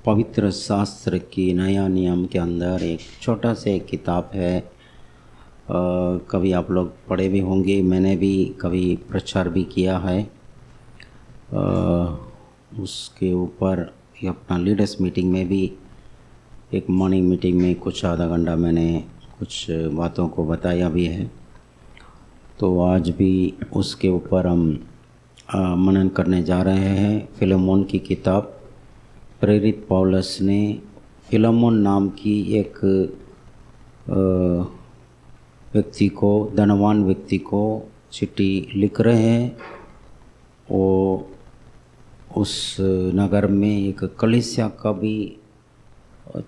पवित्र शास्त्र की नया नियम के अंदर एक छोटा से किताब है। कभी आप लोग पढ़े भी होंगे, मैंने भी कभी प्रचार भी किया है। उसके ऊपर ये अपना लीडर्स मीटिंग में भी, एक मॉर्निंग मीटिंग में कुछ आधा घंटा मैंने कुछ बातों को बताया भी है। तो आज भी उसके ऊपर हम मनन करने जा रहे हैं। फिलेमोन की किताब, प्रेरित पौलुस ने फिलेमोन नाम की एक व्यक्ति को, धनवान व्यक्ति को चिट्ठी लिख रहे हैं। वो उस नगर में एक कलीसिया का भी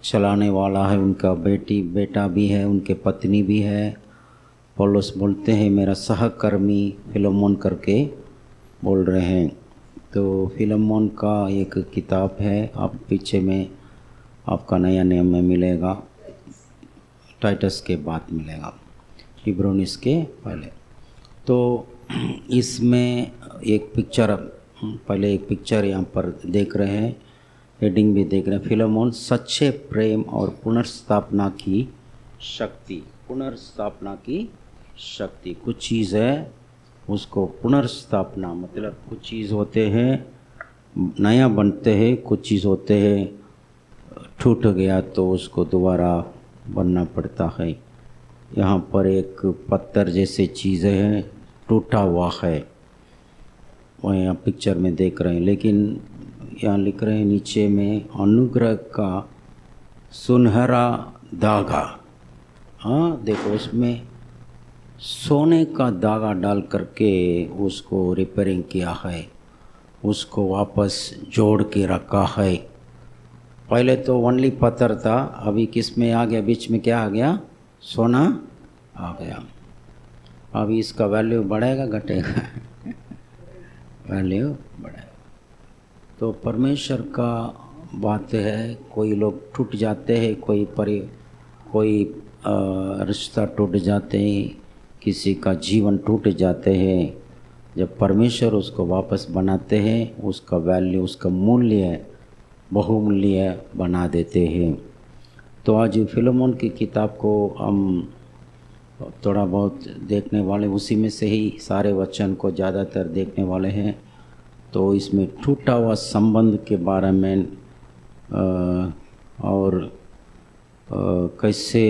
चलाने वाला है, उनका बेटा भी है, उनके पत्नी भी है। पौलुस बोलते हैं मेरा सहकर्मी फिलेमोन करके बोल रहे हैं। तो फिलेमोन का एक किताब है, आप पीछे में आपका नया नियम में मिलेगा, टाइटस के बाद मिलेगा, हिब्रोनिस के पहले। तो इसमें एक पिक्चर, पहले एक पिक्चर यहाँ पर देख रहे हैं, हेडिंग भी देख रहे हैं, फिलेमोन सच्चे प्रेम और पुनर्स्थापना की शक्ति। पुनर्स्थापना की शक्ति, कुछ चीज़ है उसको पुनर्स्थापना, मतलब कुछ चीज़ होते हैं नया बनते हैं, कुछ चीज़ होते हैं टूट गया तो उसको दोबारा बनना पड़ता है। यहाँ पर एक पत्थर जैसे चीज़ें हैं, टूटा हुआ है, वो यहाँ पिक्चर में देख रहे हैं। लेकिन यहाँ लिख रहे हैं नीचे में अनुग्रह का सुनहरा धागा। हाँ देखो, उसमें सोने का धागा डाल करके उसको रिपेयरिंग किया है, उसको वापस जोड़ के रखा है। पहले तो ओनली पत्थर था, अभी किस में आ गया, बीच में क्या आ गया, सोना आ गया। अभी इसका वैल्यू बढ़ेगा घटेगा वैल्यू बढ़ेगा। तो परमेश्वर का बात है, कोई लोग टूट जाते हैं, कोई रिश्ता टूट जाते हैं, किसी का जीवन टूट जाते हैं। जब परमेश्वर उसको वापस बनाते हैं, उसका वैल्यू, उसका मूल्य बहुमूल्य बना देते हैं। तो आज फिलेमोन की किताब को हम थोड़ा बहुत देखने वाले, उसी में से ही सारे वचन को ज़्यादातर देखने वाले हैं। तो इसमें टूटा हुआ संबंध के बारे में और कैसे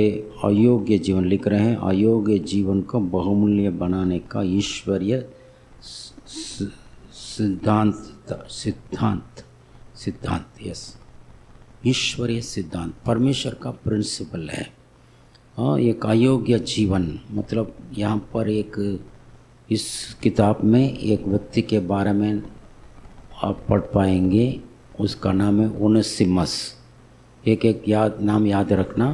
अयोग्य जीवन लिख रहे हैं, अयोग्य जीवन को बहुमूल्य बनाने का ईश्वरीय सिद्धांत यस, ईश्वरीय सिद्धांत, परमेश्वर का प्रिंसिपल है। हाँ, एक अयोग्य जीवन, मतलब यहाँ पर एक इस किताब में एक व्यक्ति के बारे में आप पढ़ पाएंगे, उसका नाम है ओनेसिमस। एक नाम याद रखना,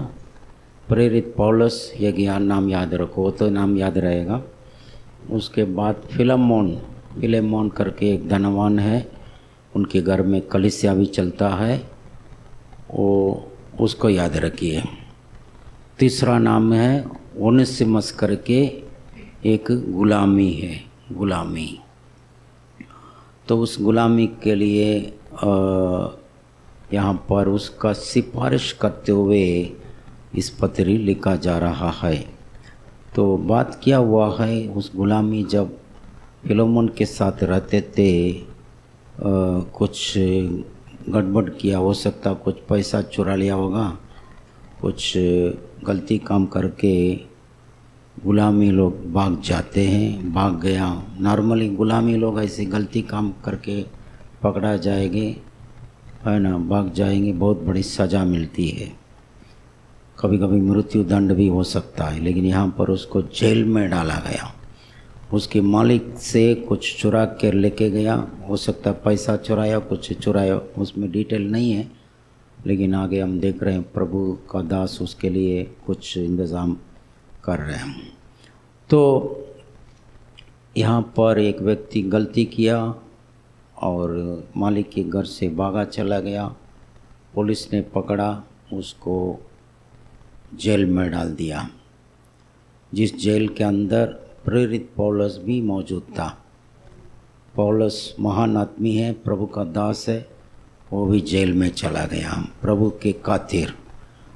प्रेरित पौलुस, एक नाम याद रखो, वो तो नाम याद रहेगा। उसके बाद फिलेमोन करके एक धनवान है, उनके घर में कलीसिया भी चलता है, वो उसको याद रखिए। तीसरा नाम है ओनेसिमस करके एक गुलामी है, गुलामी। तो उस गुलामी के लिए यहाँ पर उसका सिफारिश करते हुए इस पत्री लिखा जा रहा है। तो बात क्या हुआ है, उस गुलामी जब फिलेमोन के साथ रहते थे, कुछ गड़बड़ किया, हो सकता कुछ पैसा चुरा लिया होगा, कुछ गलती काम करके गुलामी लोग भाग जाते हैं, भाग गया। नॉर्मली गुलामी लोग ऐसे गलती काम करके पकड़ा जाएंगे, है ना, भाग जाएंगे, बहुत बड़ी सज़ा मिलती है, कभी कभी मृत्यु दंड भी हो सकता है। लेकिन यहाँ पर उसको जेल में डाला गया, उसके मालिक से कुछ चुरा कर लेके गया, हो सकता पैसा चुराया, कुछ चुराया, उसमें डिटेल नहीं है। लेकिन आगे हम देख रहे हैं प्रभु का दास उसके लिए कुछ इंतज़ाम कर रहे हैं। तो यहाँ पर एक व्यक्ति गलती किया और मालिक के घर से भागा चला गया, पुलिस ने पकड़ा, उसको जेल में डाल दिया, जिस जेल के अंदर प्रेरित पौलुस भी मौजूद था। पौलुस महान आदमी है, प्रभु का दास है, वो भी जेल में चला गया प्रभु के खातिर।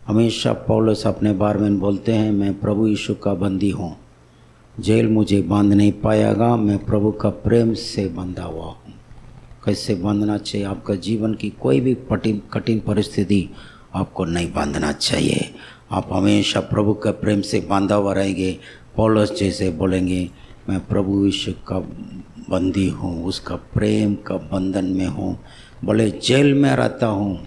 हमेशा पौलुस अपने बारे में बोलते हैं, मैं प्रभु यीशु का बंदी हूँ, जेल मुझे बांध नहीं पाएगा, मैं प्रभु का प्रेम से बंधा हुआ हूँ। कैसे बांधना चाहिए? आपका जीवन की कोई भी कठिन परिस्थिति आपको नहीं बांधना चाहिए। आप हमेशा प्रभु के प्रेम से बांधा हुआ रहेंगे। पौलुस जैसे बोलेंगे, मैं प्रभु यीशु का बंदी हूँ, उसका प्रेम का बंधन में हूँ। भले जेल में रहता हूँ,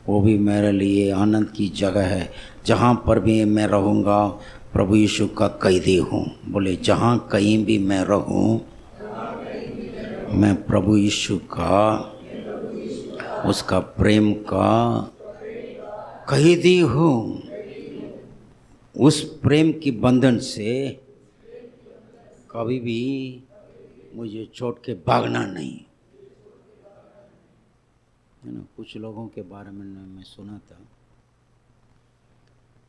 वो भी मेरे लिए आनंद की जगह है। जहाँ पर भी मैं रहूँगा, प्रभु यीशु का कैदी हूँ। बोले, जहाँ कहीं भी मैं रहूँ, मैं प्रभु यीशु का, उसका प्रेम का कैदी हूँ। उस प्रेम की बंधन से कभी भी मुझे छोड़ के भागना नहीं, है ना। कुछ लोगों के बारे में मैं सुना था,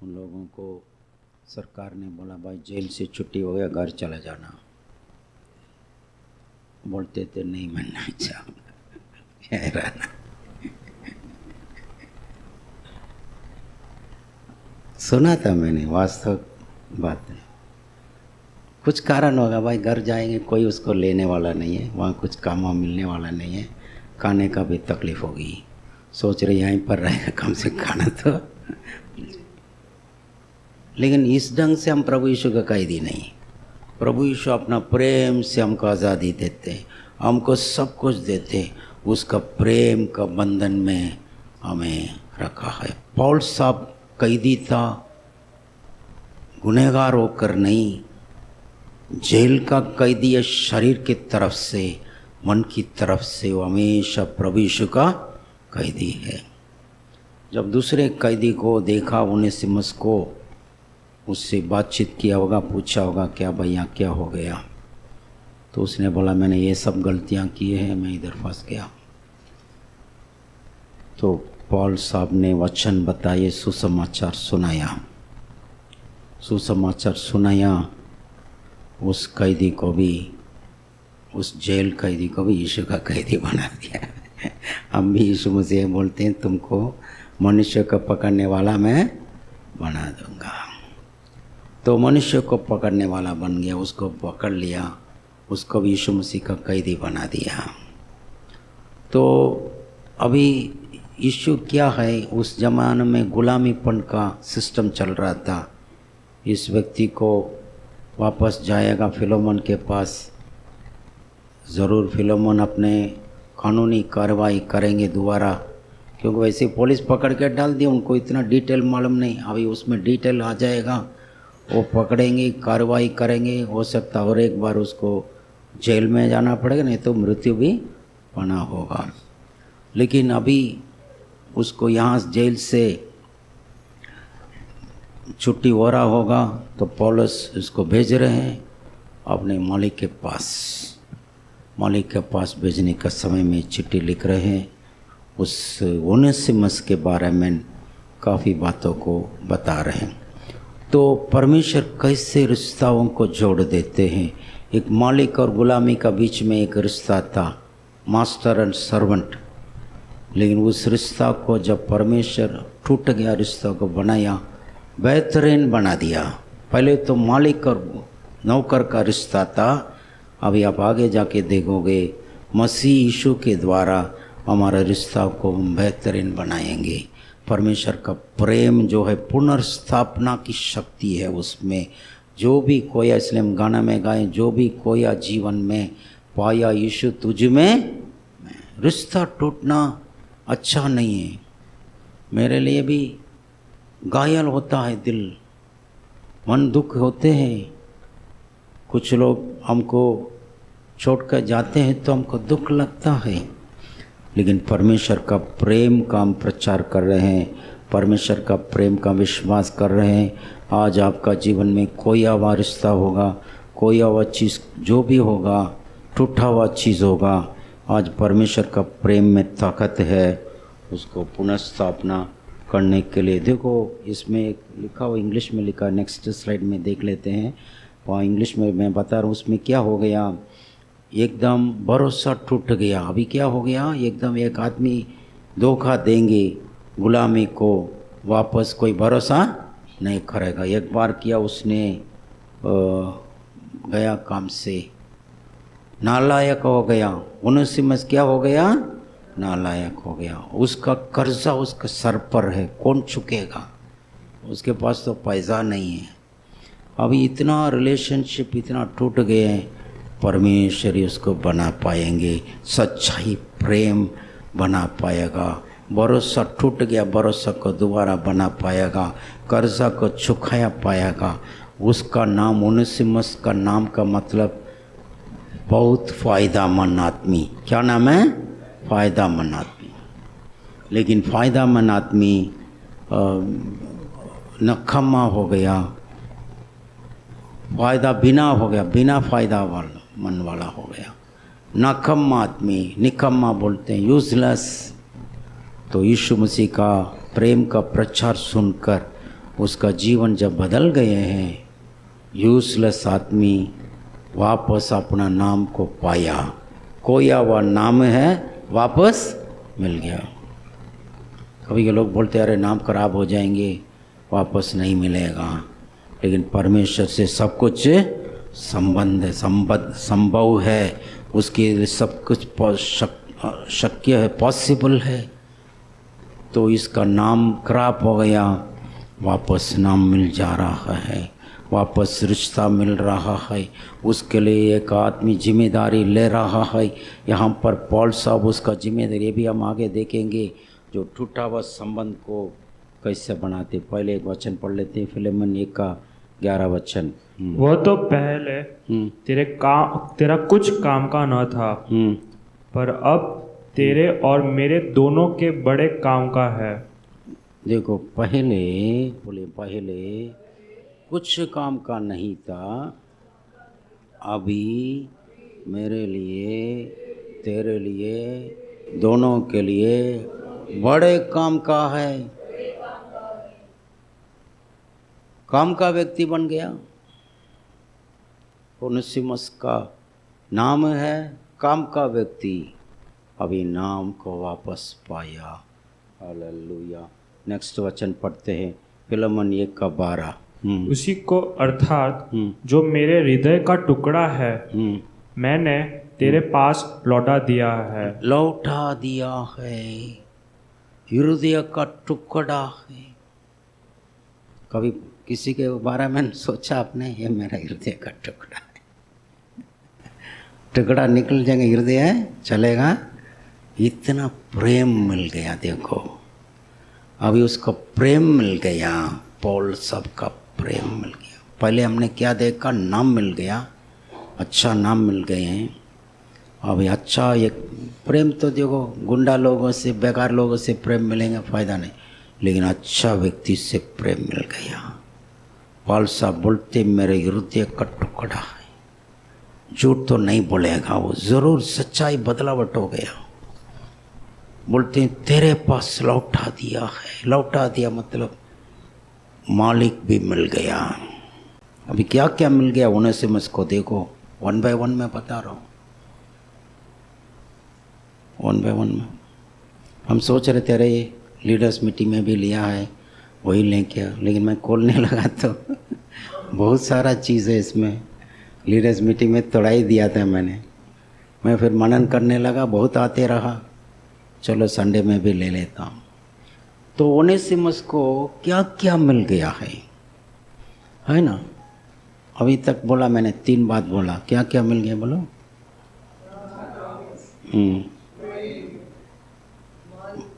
उन लोगों को सरकार ने बोला, भाई जेल से छुट्टी हो गया, घर चला जाना। बोलते थे, नहीं मैं नहीं चाहूँगा रहना। सुना था मैंने, वास्तव बात है। कुछ कारण होगा, भाई घर जाएंगे, कोई उसको लेने वाला नहीं है, वहाँ कुछ काम मिलने वाला नहीं है, खाने का भी तकलीफ होगी। सोच रहे यहीं पर रहेगा, कम से खाना तो। लेकिन इस ढंग से हम प्रभु यीशु का कैदी नहीं। प्रभु यीशु अपना प्रेम से हमको आज़ादी देते, हमको सब कुछ देते, उसका प्रेम का बंधन में हमें रखा है। पौल साहब कैदी था, गुनहगार होकर नहीं, जेल का कैदी है। शरीर की तरफ से, मन की तरफ से वो हमेशा प्रभु यीशु का कैदी है। जब दूसरे कैदी को देखा, उनेसिमुस को, उससे बातचीत किया होगा, पूछा होगा, क्या भैया क्या हो गया? तो उसने बोला, मैंने ये सब गलतियां की हैं, मैं इधर फंस गया। तो पौल साहब ने वचन बताए, सुसमाचार सुनाया, सुसमाचार सुनाया। उस कैदी को भी, उस जेल कैदी को भी यीशु का कैदी बना दिया। हम भी यीशु मसीह बोलते हैं, तुमको मनुष्य को पकड़ने वाला मैं बना दूंगा। तो मनुष्य को पकड़ने वाला बन गया, उसको पकड़ लिया, उसको भी यीशु मसीह का कैदी बना दिया। तो अभी यीशु क्या है, उस ज़माने में गुलामीपन का सिस्टम चल रहा था। इस व्यक्ति को वापस जाएगा फिलोमन के पास, ज़रूर फिलोमन अपने कानूनी कार्रवाई करेंगे दोबारा, क्योंकि वैसे पुलिस पकड़ के डाल दी, उनको इतना डिटेल मालूम नहीं। अभी उसमें डिटेल आ जाएगा, वो पकड़ेंगे, कार्रवाई करेंगे। हो सकता है और एक बार उसको जेल में जाना पड़ेगा, नहीं तो मृत्यु भी पाना होगा। लेकिन अभी उसको यहाँ जेल से छुट्टी हो रहा होगा, तो पौलुस उसको भेज रहे हैं अपने मालिक के पास। मालिक के पास भेजने का समय में चिट्ठी लिख रहे हैं, उस ओनेसिमुस के बारे में काफ़ी बातों को बता रहे हैं। तो परमेश्वर कैसे रिश्ताओं को जोड़ देते हैं। एक मालिक और गुलामी का बीच में एक रिश्ता था, मास्टर एंड सर्वेंट। लेकिन उस रिश्ता को जब परमेश्वर टूट गया, रिश्ता को बनाया, बेहतरीन बना दिया। पहले तो मालिक और नौकर का रिश्ता था, अभी आप आगे जाके देखोगे मसीह यीशु के द्वारा हमारा रिश्ता को हम बेहतरीन बनाएंगे। परमेश्वर का प्रेम जो है, पुनर्स्थापना की शक्ति है उसमें। जो भी खोया, इसलिए हम गाना में गाएं, जो भी खोया जीवन में पाया यीशु तुझ में। रिश्ता टूटना अच्छा नहीं है। मेरे लिए भी घायल होता है दिल, मन दुख होते हैं। कुछ लोग हमको छोड़कर जाते हैं तो हमको दुख लगता है, लेकिन परमेश्वर का प्रेम का हम प्रचार कर रहे हैं, परमेश्वर का प्रेम का विश्वास कर रहे हैं। आज आपका जीवन में कोई हुआ रिश्ता होगा, कोई हुआ चीज़ जो भी होगा, टूटा हुआ चीज़ होगा, आज परमेश्वर का प्रेम में ताकत है उसको पुनर्स्थापना करने के लिए। देखो इसमें एक लिखा हुआ, इंग्लिश में लिखा, नेक्स्ट स्लाइड में देख लेते हैं। वहाँ इंग्लिश में मैं बता रहा हूँ, उसमें क्या हो गया, एकदम भरोसा टूट गया। अभी क्या हो गया, एकदम एक आदमी धोखा देंगे गुलामी को, वापस कोई भरोसा नहीं करेगा। एक बार किया उसने, गया काम से, नालायक हो गया। उनसिमस क्या हो गया? नालायक हो गया। उसका कर्जा उसके सर पर है, कौन चुकेगा? उसके पास तो पैसा नहीं है। अभी इतना रिलेशनशिप इतना टूट गए हैं, परमेश्वर ही उसको बना पाएंगे, सच्चाई प्रेम बना पाएगा। भरोसा टूट गया, भरोसा को दोबारा बना पाएगा, कर्जा को चुकाया पाएगा। उसका नाम, उनसिमस का नाम का मतलब बहुत फ़ायदामंद आदमी। क्या नाम है? फ़ायदामंद आदमी। लेकिन फ़ायदामंद आदमी नखम्मा हो गया, फ़ायदा बिना हो गया, बिना फ़ायदा वाला मन वाला हो गया। नखम्मा आदमी, निकम्मा बोलते हैं, यूजलेस। तो यीशु मसीह का प्रेम का प्रचार सुनकर उसका जीवन जब बदल गए हैं, यूजलेस आदमी वापस अपना नाम को पाया। खोया हुआ नाम है वापस मिल गया। कभी के लोग बोलते हैं अरे नाम खराब हो जाएंगे, वापस नहीं मिलेगा। लेकिन परमेश्वर से सब कुछ संबंध है, संभव है, उसके लिए सब कुछ शक्य है, पॉसिबल है। तो इसका नाम खराब हो गया, वापस नाम मिल जा रहा है, वापस रिश्ता मिल रहा है। उसके लिए एक आदमी जिम्मेदारी ले रहा है। यहाँ पर पॉल साहब उसका जिम्मेदारी, ये भी हम आगे देखेंगे, जो टूटा हुआ संबंध को कैसे बनाते। पहले एक वचन पढ़ लेते हैं, फिलेमन 1 का 11 वचन। वह तो पहले तेरा कुछ काम का न था, पर अब तेरे और मेरे दोनों के बड़े काम का है। देखो, पहले बोले, पहले कुछ काम का नहीं था, अभी मेरे लिए, तेरे लिए, दोनों के लिए बड़े काम का है। काम का व्यक्ति बन गया। ओनेसिमस का नाम है काम का व्यक्ति, अभी नाम को वापस पाया। हालेलुया। नेक्स्ट वचन पढ़ते हैं, फिलेमन 1 का 12। उसी को अर्थात जो मेरे हृदय का टुकड़ा है, मैंने तेरे पास लौटा दिया है। लौटा दिया है, हृदय का टुकड़ा है। कभी किसी के बारे में सोचा आपने, ये मेरा हृदय का टुकड़ा है? टुकड़ा निकल जाएगा, हृदय चलेगा। इतना प्रेम मिल गया। देखो, अभी उसको प्रेम मिल गया, पौल सब का प्रेम मिल गया। पहले हमने क्या देखा? नाम मिल गया, अच्छा नाम मिल गए हैं। अभी अच्छा एक प्रेम तो देखो, गुंडा लोगों से, बेकार लोगों से प्रेम मिलेंगे, फ़ायदा नहीं। लेकिन अच्छा व्यक्ति से प्रेम मिल गया। पौल साहब बोलते मेरे हृदय का टुकड़ा है। झूठ तो नहीं बोलेगा वो, ज़रूर सच्चाई बदलावट हो गया। बोलते हैं तेरे पास लौटा दिया है। लौटा दिया मतलब मालिक भी मिल गया। अभी क्या क्या मिल गया ओनेसिमस को, देखो 1 by 1 मैं बता रहा हूँ। 1 by 1 में हम सोच रहे थे अरे ये लीडर्स मीटिंग में भी लिया है, वही लें क्या, लेकिन मैं खोलने लगा तो बहुत सारा चीज़ है इसमें। लीडर्स मीटिंग में तोड़ा ही दिया था मैं फिर मनन करने लगा, बहुत आते रहा, चलो संडे में भी ले लेता हूँ। तो ओनेसिमस को क्या क्या मिल गया है ना। अभी तक बोला मैंने 3 बात बोला, क्या क्या मिल गया बोलो।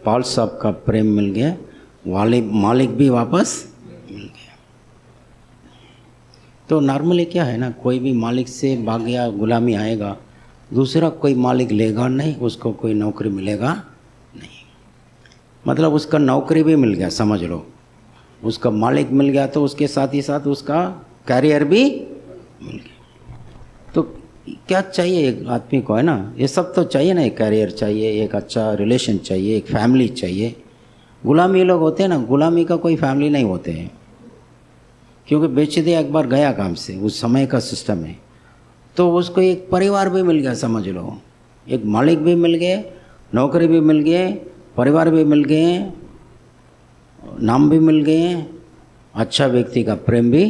पौल साहब का प्रेम मिल गया, मालिक भी वापस मिल गया। तो नॉर्मली क्या है ना, कोई भी मालिक से भाग गया, गुलामी आएगा, दूसरा कोई मालिक लेगा नहीं, उसको कोई नौकरी मिलेगा नहीं। मतलब उसका नौकरी भी मिल गया, समझ लो, उसका मालिक मिल गया तो उसके साथ ही साथ उसका कैरियर भी मिल गया। तो क्या चाहिए एक आदमी को, है ना, ये सब तो चाहिए ना। एक कैरियर चाहिए, एक अच्छा रिलेशन चाहिए, एक फैमिली चाहिए। गुलामी लोग होते हैं ना, गुलामी का कोई फैमिली नहीं होते हैं, क्योंकि बेच दिया एक बार, गया काम से, उस समय का सिस्टम है। तो उसको एक परिवार भी मिल गया, समझ लो, एक मालिक भी मिल गए, नौकरी भी मिल गए, परिवार भी मिल गए, नाम भी मिल गए, अच्छा व्यक्ति का प्रेम भी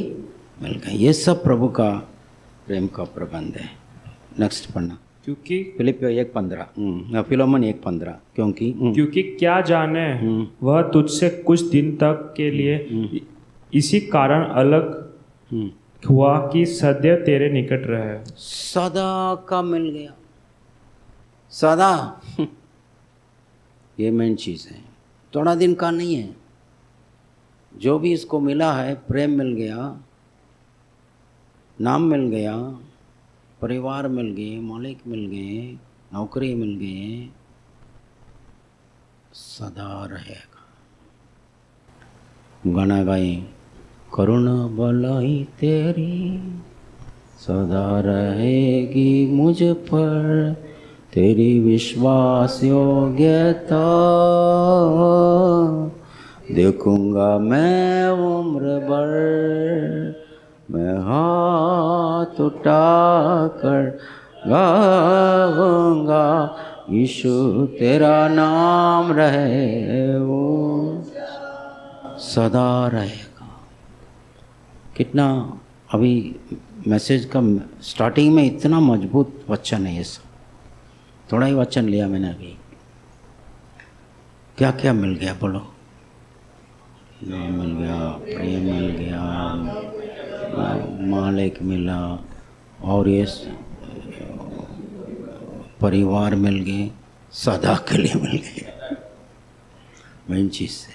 मिल गया। ये सब प्रभु का प्रेम का प्रबंध है। नेक्स्ट पढ़ना। क्योंकि फिलिपियो 1:15, फिलोमन 1:15। क्योंकि क्या जाने वह तुझसे कुछ दिन तक के लिए इसी कारण अलग हुआ कि सदैव तेरे निकट रहे। सदा का मिल गया, सदा। ये मेन चीज़ है, थोड़ा दिन का नहीं है। जो भी इसको मिला है, प्रेम मिल गया, नाम मिल गया, परिवार मिल गए, मालिक मिल गए, नौकरी मिल गए, सदा रहेगा। गाना गाए, करुणा भलाई तेरी सदा रहेगी मुझ पर, तेरी विश्वास योग्यता देखूंगा मैं उम्र भर, मैं हाथ उठाकर गाऊंगा, यीशु तेरा नाम रहे वो सदा रहेगा। कितना अभी मैसेज का स्टार्टिंग में इतना मजबूत वचन है। ये सब थोड़ा ही वचन लिया मैंने अभी। क्या क्या मिल गया बोलो? नाम मिल गया, प्रेम मिल गया, मालिक मिला, और ये परिवार मिल गए, सदा के लिए मिल गए। मेन चीज़ से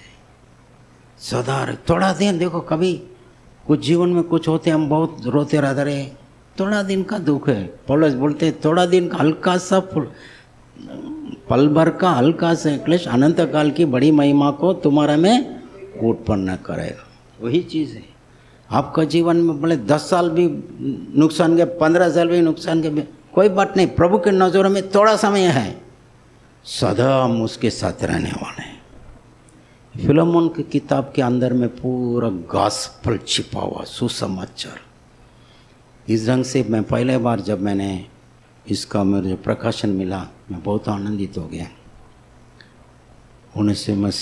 सदा रहे। थोड़ा दिन देखो, कभी कुछ जीवन में कुछ होते हम बहुत रोते रहते रहे, थोड़ा दिन का दुख है। पौलुस बोलते थोड़ा दिन का हल्का सा पल भर का हल्का सा क्लेश अनंत काल की बड़ी महिमा को तुम्हारा में उत्पन्न करेगा। वही चीज़ है। आपका जीवन में भले 10 साल भी नुकसान के, 15 साल भी नुकसान के, कोई बात नहीं। प्रभु के नज़रों में थोड़ा समय है, सदा हम उसके साथ रहने वाले हैं। फिलोमन की किताब के अंदर में पूरा गॉस्पेल छिपा हुआ, सुसमाचार। इस ढंग से मैं पहले बार जब मैंने इसका मेरे प्रकाशन मिला, मैं बहुत आनंदित हो गया। उनसे बस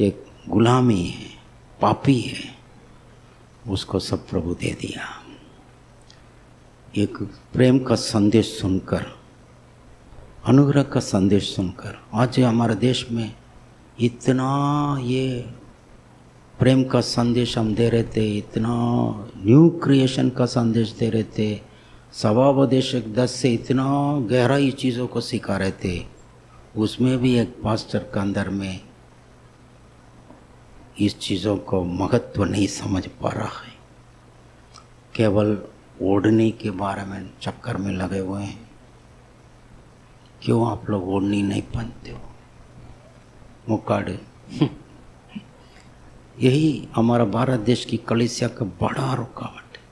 एक गुलामी है, पापी है, उसको सब प्रभु दे दिया। एक प्रेम का संदेश सुनकर, अनुग्रह का संदेश सुनकर, आज हमारे देश में इतना ये प्रेम का संदेश हम दे रहे थे, इतना न्यू क्रिएशन का संदेश दे रहे थे, स्वभावोपदेशक 10 से इतना गहराई चीज़ों को सिखा रहे थे। उसमें भी एक पास्टर के अंदर में इस चीज़ों को महत्व नहीं समझ पा रहा है, केवल ओढ़नी के बारे में चक्कर में लगे हुए हैं। क्यों आप लोग ओढ़नी नहीं पहनते हो? मुकाड़े। यही हमारा भारत देश की कलीसिया का बड़ा रुकावट है।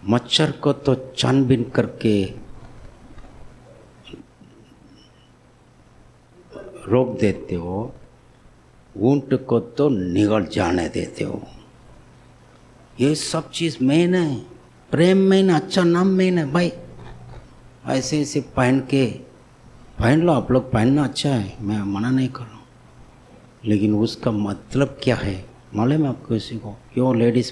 मच्छर को तो छानबीन करके रोक देते हो, ऊंट को तो निगल जाने देते हो। ये सब चीज़ मेन है, प्रेम मेन, अच्छा नाम मेन है भाई। ऐसे ऐसे पहन लो, आप लोग पहनना अच्छा है, मैं मना नहीं कर रहा हूँ, लेकिन उसका मतलब क्या है मालूम है आपको? किसी को क्यों लेडीज़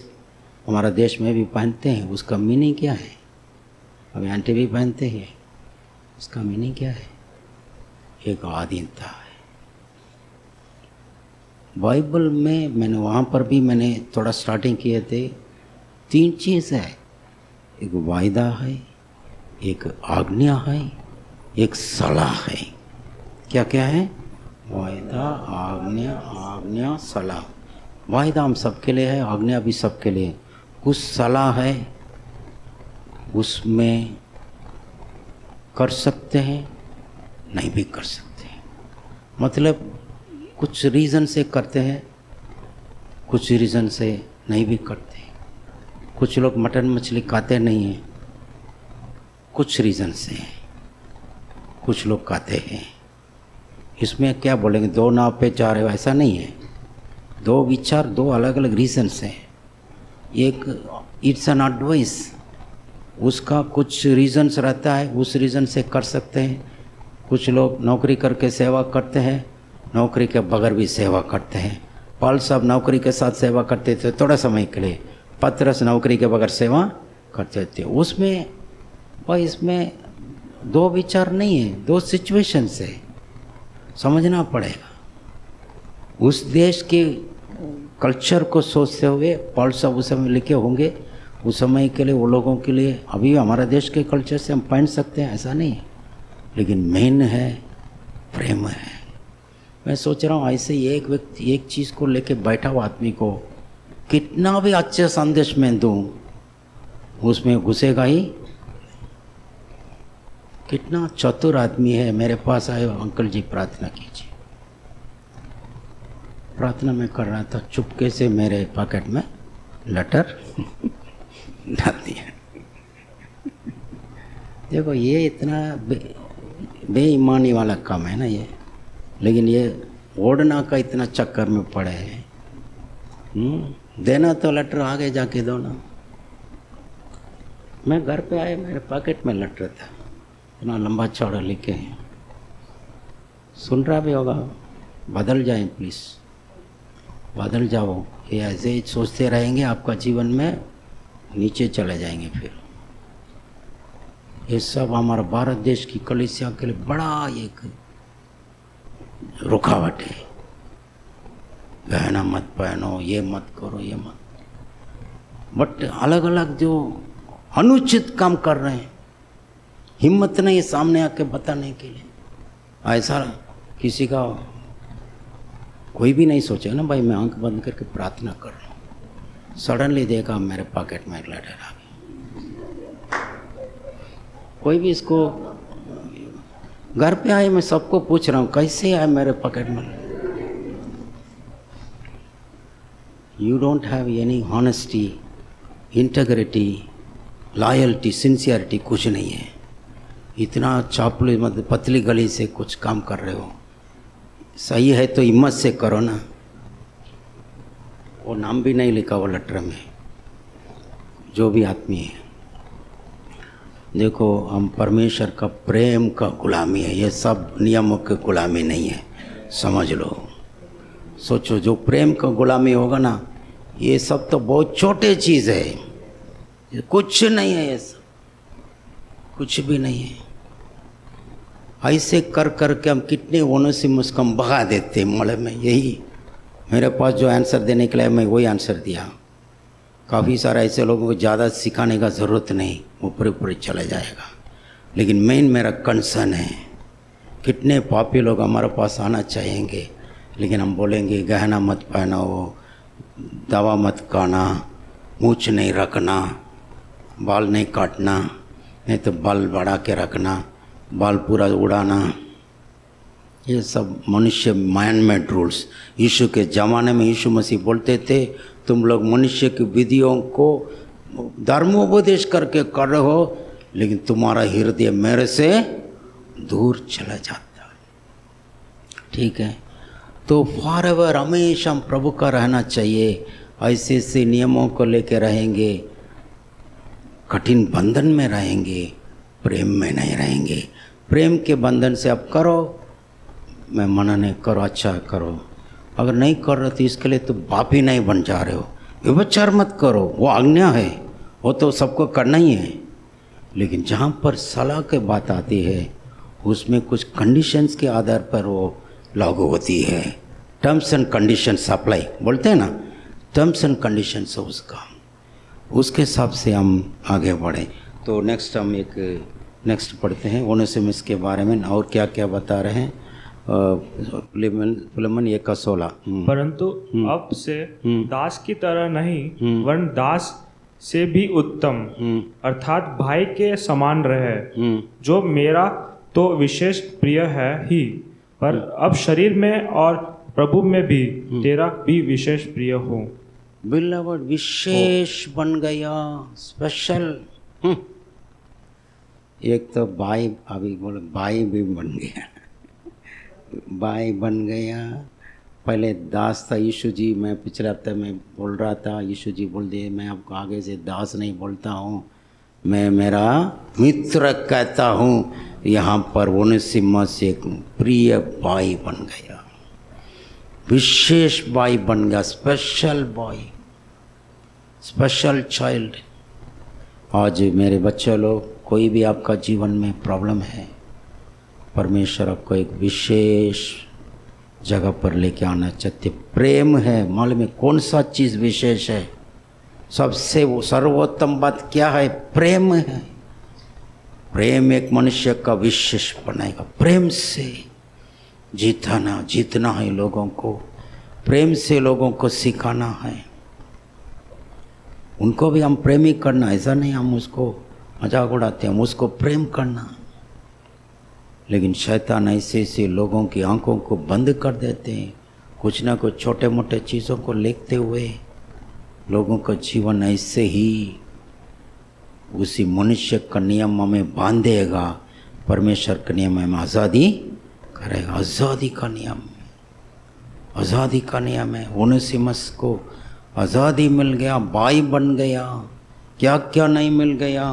हमारा देश में भी पहनते हैं, उसका मीनिंग क्या है? अभी आंटी भी पहनते हैं, उसका मीनिंग क्या है? एक आधीनता है। बाइबल में मैंने वहाँ पर भी मैंने थोड़ा स्टार्टिंग किए थे। 3 चीज़ है, एक वायदा है, एक आज्ञा है, एक सलाह है। क्या क्या है? वायदा, आज्ञा, सलाह। वायदा हम सबके लिए है, आज्ञा भी सबके लिए। कुछ सलाह है, उसमें कर सकते हैं, नहीं भी कर सकते हैं। मतलब कुछ रीज़न से करते हैं, कुछ रीज़न से नहीं भी करते हैं। कुछ लोग मटन मछली खाते नहीं हैं, कुछ रीज़न से। कुछ लोग खाते हैं। इसमें क्या बोलेंगे, 2 नाव पे जा रहे हो, ऐसा नहीं है। 2 विचार, 2 अलग अलग रीज़न्स हैं। एक इट्स एन एडवाइस, उसका कुछ रीज़न्स रहता है, उस रीज़न से कर सकते हैं। कुछ लोग नौकरी करके सेवा करते हैं, नौकरी के बगैर भी सेवा करते हैं। पॉल साहब नौकरी के साथ सेवा करते थे थोड़ा समय के लिए, पतरस नौकरी के बगैर सेवा करते थे। उसमें भाई इसमें दो विचार नहीं है, दो सिचुएशन है, समझना पड़ेगा। उस देश के कल्चर को सोचते हुए पॉल साहब उस समय लिखे होंगे, उस समय के लिए वो लोगों के लिए। अभी हमारा देश के कल्चर से हम पहन सकते हैं ऐसा नहीं है, लेकिन मेन है प्रेम है। मैं सोच रहा हूँ ऐसे ही एक व्यक्ति एक चीज़ को लेके बैठा हुआ आदमी को कितना भी अच्छे संदेश में दूँ उसमें घुसेगा ही। कितना चतुर आदमी है। मेरे पास आए, अंकल जी प्रार्थना कीजिए। प्रार्थना में कर रहा था, चुपके से मेरे पॉकेट में लेटर डाल दिया। देखो ये इतना बेईमानी वाला काम है ना ये, लेकिन ये ओढ़ना का इतना चक्कर में पड़े हैं। देना तो लेटर आगे जाके दो ना। मैं घर पे आया, मेरे पॉकेट में लेटर था, इतना लंबा चौड़ा लिखे हैं। सुन रहा भी होगा, बदल जाए प्लीज़, बदल जाओ। ये ऐसे ही सोचते रहेंगे आपका जीवन में नीचे चले जाएंगे। फिर ये सब हमारा भारत देश की कलीसिया के लिए बड़ा एक रुकावट है। गहना मत पहनो, ये मत करो, ये मत। बट अलग अलग जो अनुचित काम कर रहे हैं, हिम्मत नहीं सामने आके बताने के लिए। ऐसा किसी का कोई भी नहीं सोचे ना भाई मैं आंख बंद करके प्रार्थना कर रहा हूँ, सडनली देखा मेरे पॉकेट में एक लेटर आ गया। कोई भी इसको घर पे आए, मैं सबको पूछ रहा हूँ कैसे आए मेरे पॉकेट में। You don't have any honesty, integrity, loyalty, sincerity कुछ नहीं है। इतना चापलू मतलब पतली गली से कुछ काम कर रहे हो। सही है तो हिम्मत से करो ना। वो नाम भी नहीं लिखा वो लेटर में, जो भी आदमी है। देखो हम परमेश्वर का प्रेम का गुलामी है, ये सब नियमों के गुलामी नहीं है, समझ लो। सोचो जो प्रेम का गुलामी होगा ना, ये सब तो बहुत छोटे चीज़ है, ये कुछ नहीं है, ये सब कुछ भी नहीं है। ऐसे कर कर के हम कितने ओनों से मुस्कम भगा देते मड़े में। यही मेरे पास जो आंसर देने के लिए मैं वही आंसर दिया। काफ़ी सारे ऐसे लोगों को ज़्यादा सिखाने का ज़रूरत नहीं, ऊपर ऊपर चला जाएगा। लेकिन मेन मेरा कंसर्न है, कितने पापी लोग हमारे पास आना चाहेंगे, लेकिन हम बोलेंगे गहना मत पहनाओ, दवा मत खाना, मूछ नहीं रखना, बाल नहीं काटना, नहीं तो बाल बढ़ा के रखना, बाल पूरा उड़ाना। ये सब मनुष्य मैन मेड रूल्स। यीशु के ज़माने में यीशु मसीह बोलते थे तुम लोग मनुष्य की विधियों को धर्मोपदेश करके कर रहे हो, लेकिन तुम्हारा हृदय मेरे से दूर चला जाता है। ठीक है, तो फॉरएवर हमेशा हम प्रभु का रहना चाहिए। ऐसे ऐसे नियमों को लेके रहेंगे, कठिन बंधन में रहेंगे, प्रेम में नहीं रहेंगे। प्रेम के बंधन से अब करो, मैं मना नहीं करो, अच्छा करो। अगर नहीं कर रहे तो इसके लिए तो बाप ही नहीं बन जा रहे हो। व्यभिचार मत करो, वो आज्ञा है, वो तो सबको करना ही है। लेकिन जहाँ पर सलाह की बात आती है उसमें कुछ कंडीशंस के आधार पर वो लागू होती है। टर्म्स एंड कंडीशंस अप्लाई बोलते हैं ना, टर्म्स एंड कंडीशंस है उसका, उसके हिसाब से हम आगे बढ़ें। तो नेक्स्ट हम एक नेक्स्ट पढ़ते हैं ओनेसिमस के बारे में और क्या क्या बता रहे हैं। फिलेमन 1:16। परंतु अब से दास की तरह नहीं वरन दास से भी उत्तम अर्थात भाई के समान रहे, जो मेरा तो विशेष प्रिय है ही, पर अब शरीर में और प्रभु में भी तेरा भी विशेष प्रिय हो। बिलवड विशेष बन गया, स्पेशल। एक तो भाई, अभी बोले भाई भी बन गया, भाई बन गया। पहले दास था यीशु जी, मैं पिछले हफ्ते में बोल रहा था, यीशु जी बोल दिए मैं आपको आगे से दास नहीं बोलता हूँ, मैं मेरा मित्र कहता हूँ, यहाँ पर ओनेसिमस एक प्रिय भाई बन गया, विशेष भाई बन गया, स्पेशल बॉय, स्पेशल चाइल्ड। आज मेरे बच्चे लोग, कोई भी आपका जीवन में प्रॉब्लम है, परमेश्वर आपको एक विशेष जगह पर लेके आना चाहते। प्रेम है, मालूम है कौन सा चीज़ विशेष है? सबसे वो सर्वोत्तम बात क्या है? प्रेम है। प्रेम एक मनुष्य का विशेष बनाएगा। प्रेम से जीतना है लोगों को, प्रेम से लोगों को सिखाना है, उनको भी हम प्रेमी करना। ऐसा नहीं हम उसको मजाक उड़ाते, हम उसको प्रेम करना। लेकिन शैतान ऐसे लोगों की आंखों को बंद कर देते हैं, कुछ ना कुछ छोटे मोटे चीज़ों को लेते हुए लोगों का जीवन ऐसे ही उसी मनुष्य का नियम में बांधेगा। परमेश्वर के नियम में आज़ादी करेगा। आज़ादी का नियम, आज़ादी का नियम है। ओनेसिमस को आज़ादी मिल गया, भाई बन गया, क्या क्या नहीं मिल गया।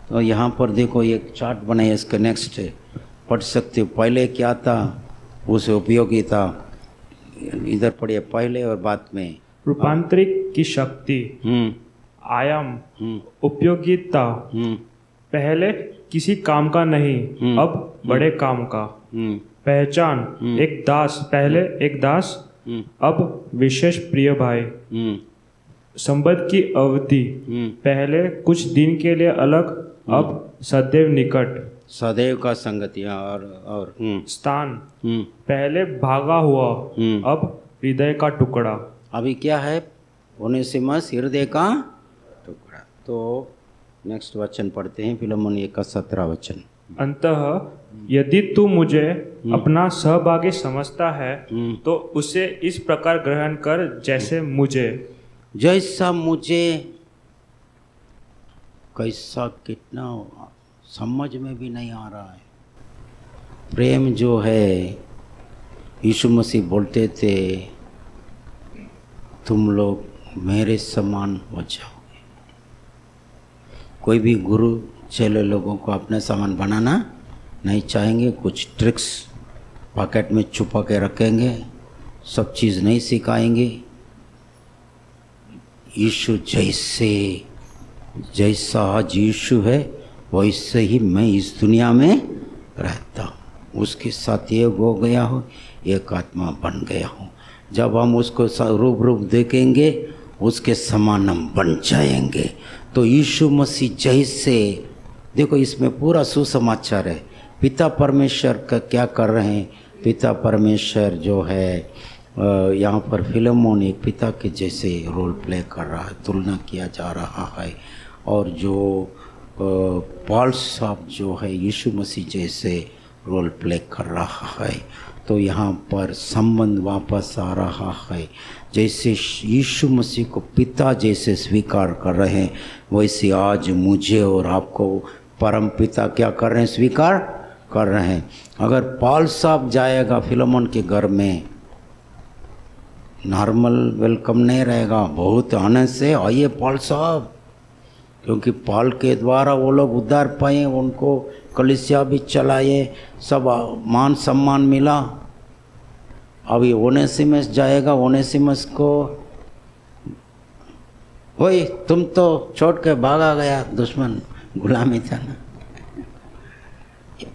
तो यहाँ पर देखो एक चार्ट बनाया, इसके नेक्स्ट पढ़ सकते हो। पहले क्या था, उस उपयोगिता, इधर पढ़िए पहले और बाद में। रूपांतरित की शक्ति, आयाम, उपयोगिता। पहले किसी काम का नहीं, अब बड़े काम का। पहचान, एक दास, पहले एक दास, अब विशेष प्रिय भाई। संबंध की अवधि, पहले कुछ दिन के लिए अलग, अब सदैव निकट। सदैव का संगति। और स्थान, पहले भागा हुआ, अब हृदय का टुकड़ा। अभी क्या है? ओनेसिमस हृदय का टुकड़ा। तो नेक्स्ट वचन पढ़ते हैं, फिलमोन 1:17 वचन। अंतः यदि तू मुझे अपना सहभागी समझता है तो उसे इस प्रकार ग्रहण कर जैसा मुझे। कैसा, कितना समझ में भी नहीं आ रहा है। प्रेम जो है, यीशु मसीह बोलते थे तुम लोग मेरे समान हो जाओगे। कोई भी गुरु चेले लोगों को अपने समान बनाना नहीं चाहेंगे, कुछ ट्रिक्स पॉकेट में छुपा के रखेंगे, सब चीज़ नहीं सिखाएंगे। यीशु जैसा आज यीशु है वैसे ही मैं इस दुनिया में रहता हूँ, उसके साथ एक हो गया हूँ, एक आत्मा बन गया हूँ। जब हम उसको रूप देखेंगे उसके समान हम बन जाएंगे। तो यीशु मसीह जैसे, देखो इसमें पूरा सुसमाचार है। पिता परमेश्वर का क्या कर रहे हैं? पिता परमेश्वर जो है यहाँ पर फिलमोन एक पिता के जैसे रोल प्ले कर रहा है, तुलना किया जा रहा है। और जो पॉल साहब जो है यीशु मसीह जैसे रोल प्ले कर रहा है। तो यहाँ पर संबंध वापस आ रहा है। जैसे यीशु मसीह को पिता जैसे स्वीकार कर रहे हैं, वैसे आज मुझे और आपको परम पिता क्या कर रहे हैं? स्वीकार कर रहे हैं। अगर पॉल साहब जाएगा फिलमोन के घर में, नॉर्मल वेलकम नहीं रहेगा, बहुत आनंद से आइए पॉल साहब, क्योंकि पॉल के द्वारा वो लोग उद्धार पाए, उनको कलीसिया भी चलाए, सब मान सम्मान मिला। अभी ओनेसिमस जाएगा, ओनेसिमस को वही तुम तो छोड़ के भागा गया, दुश्मन गुलामी था ना।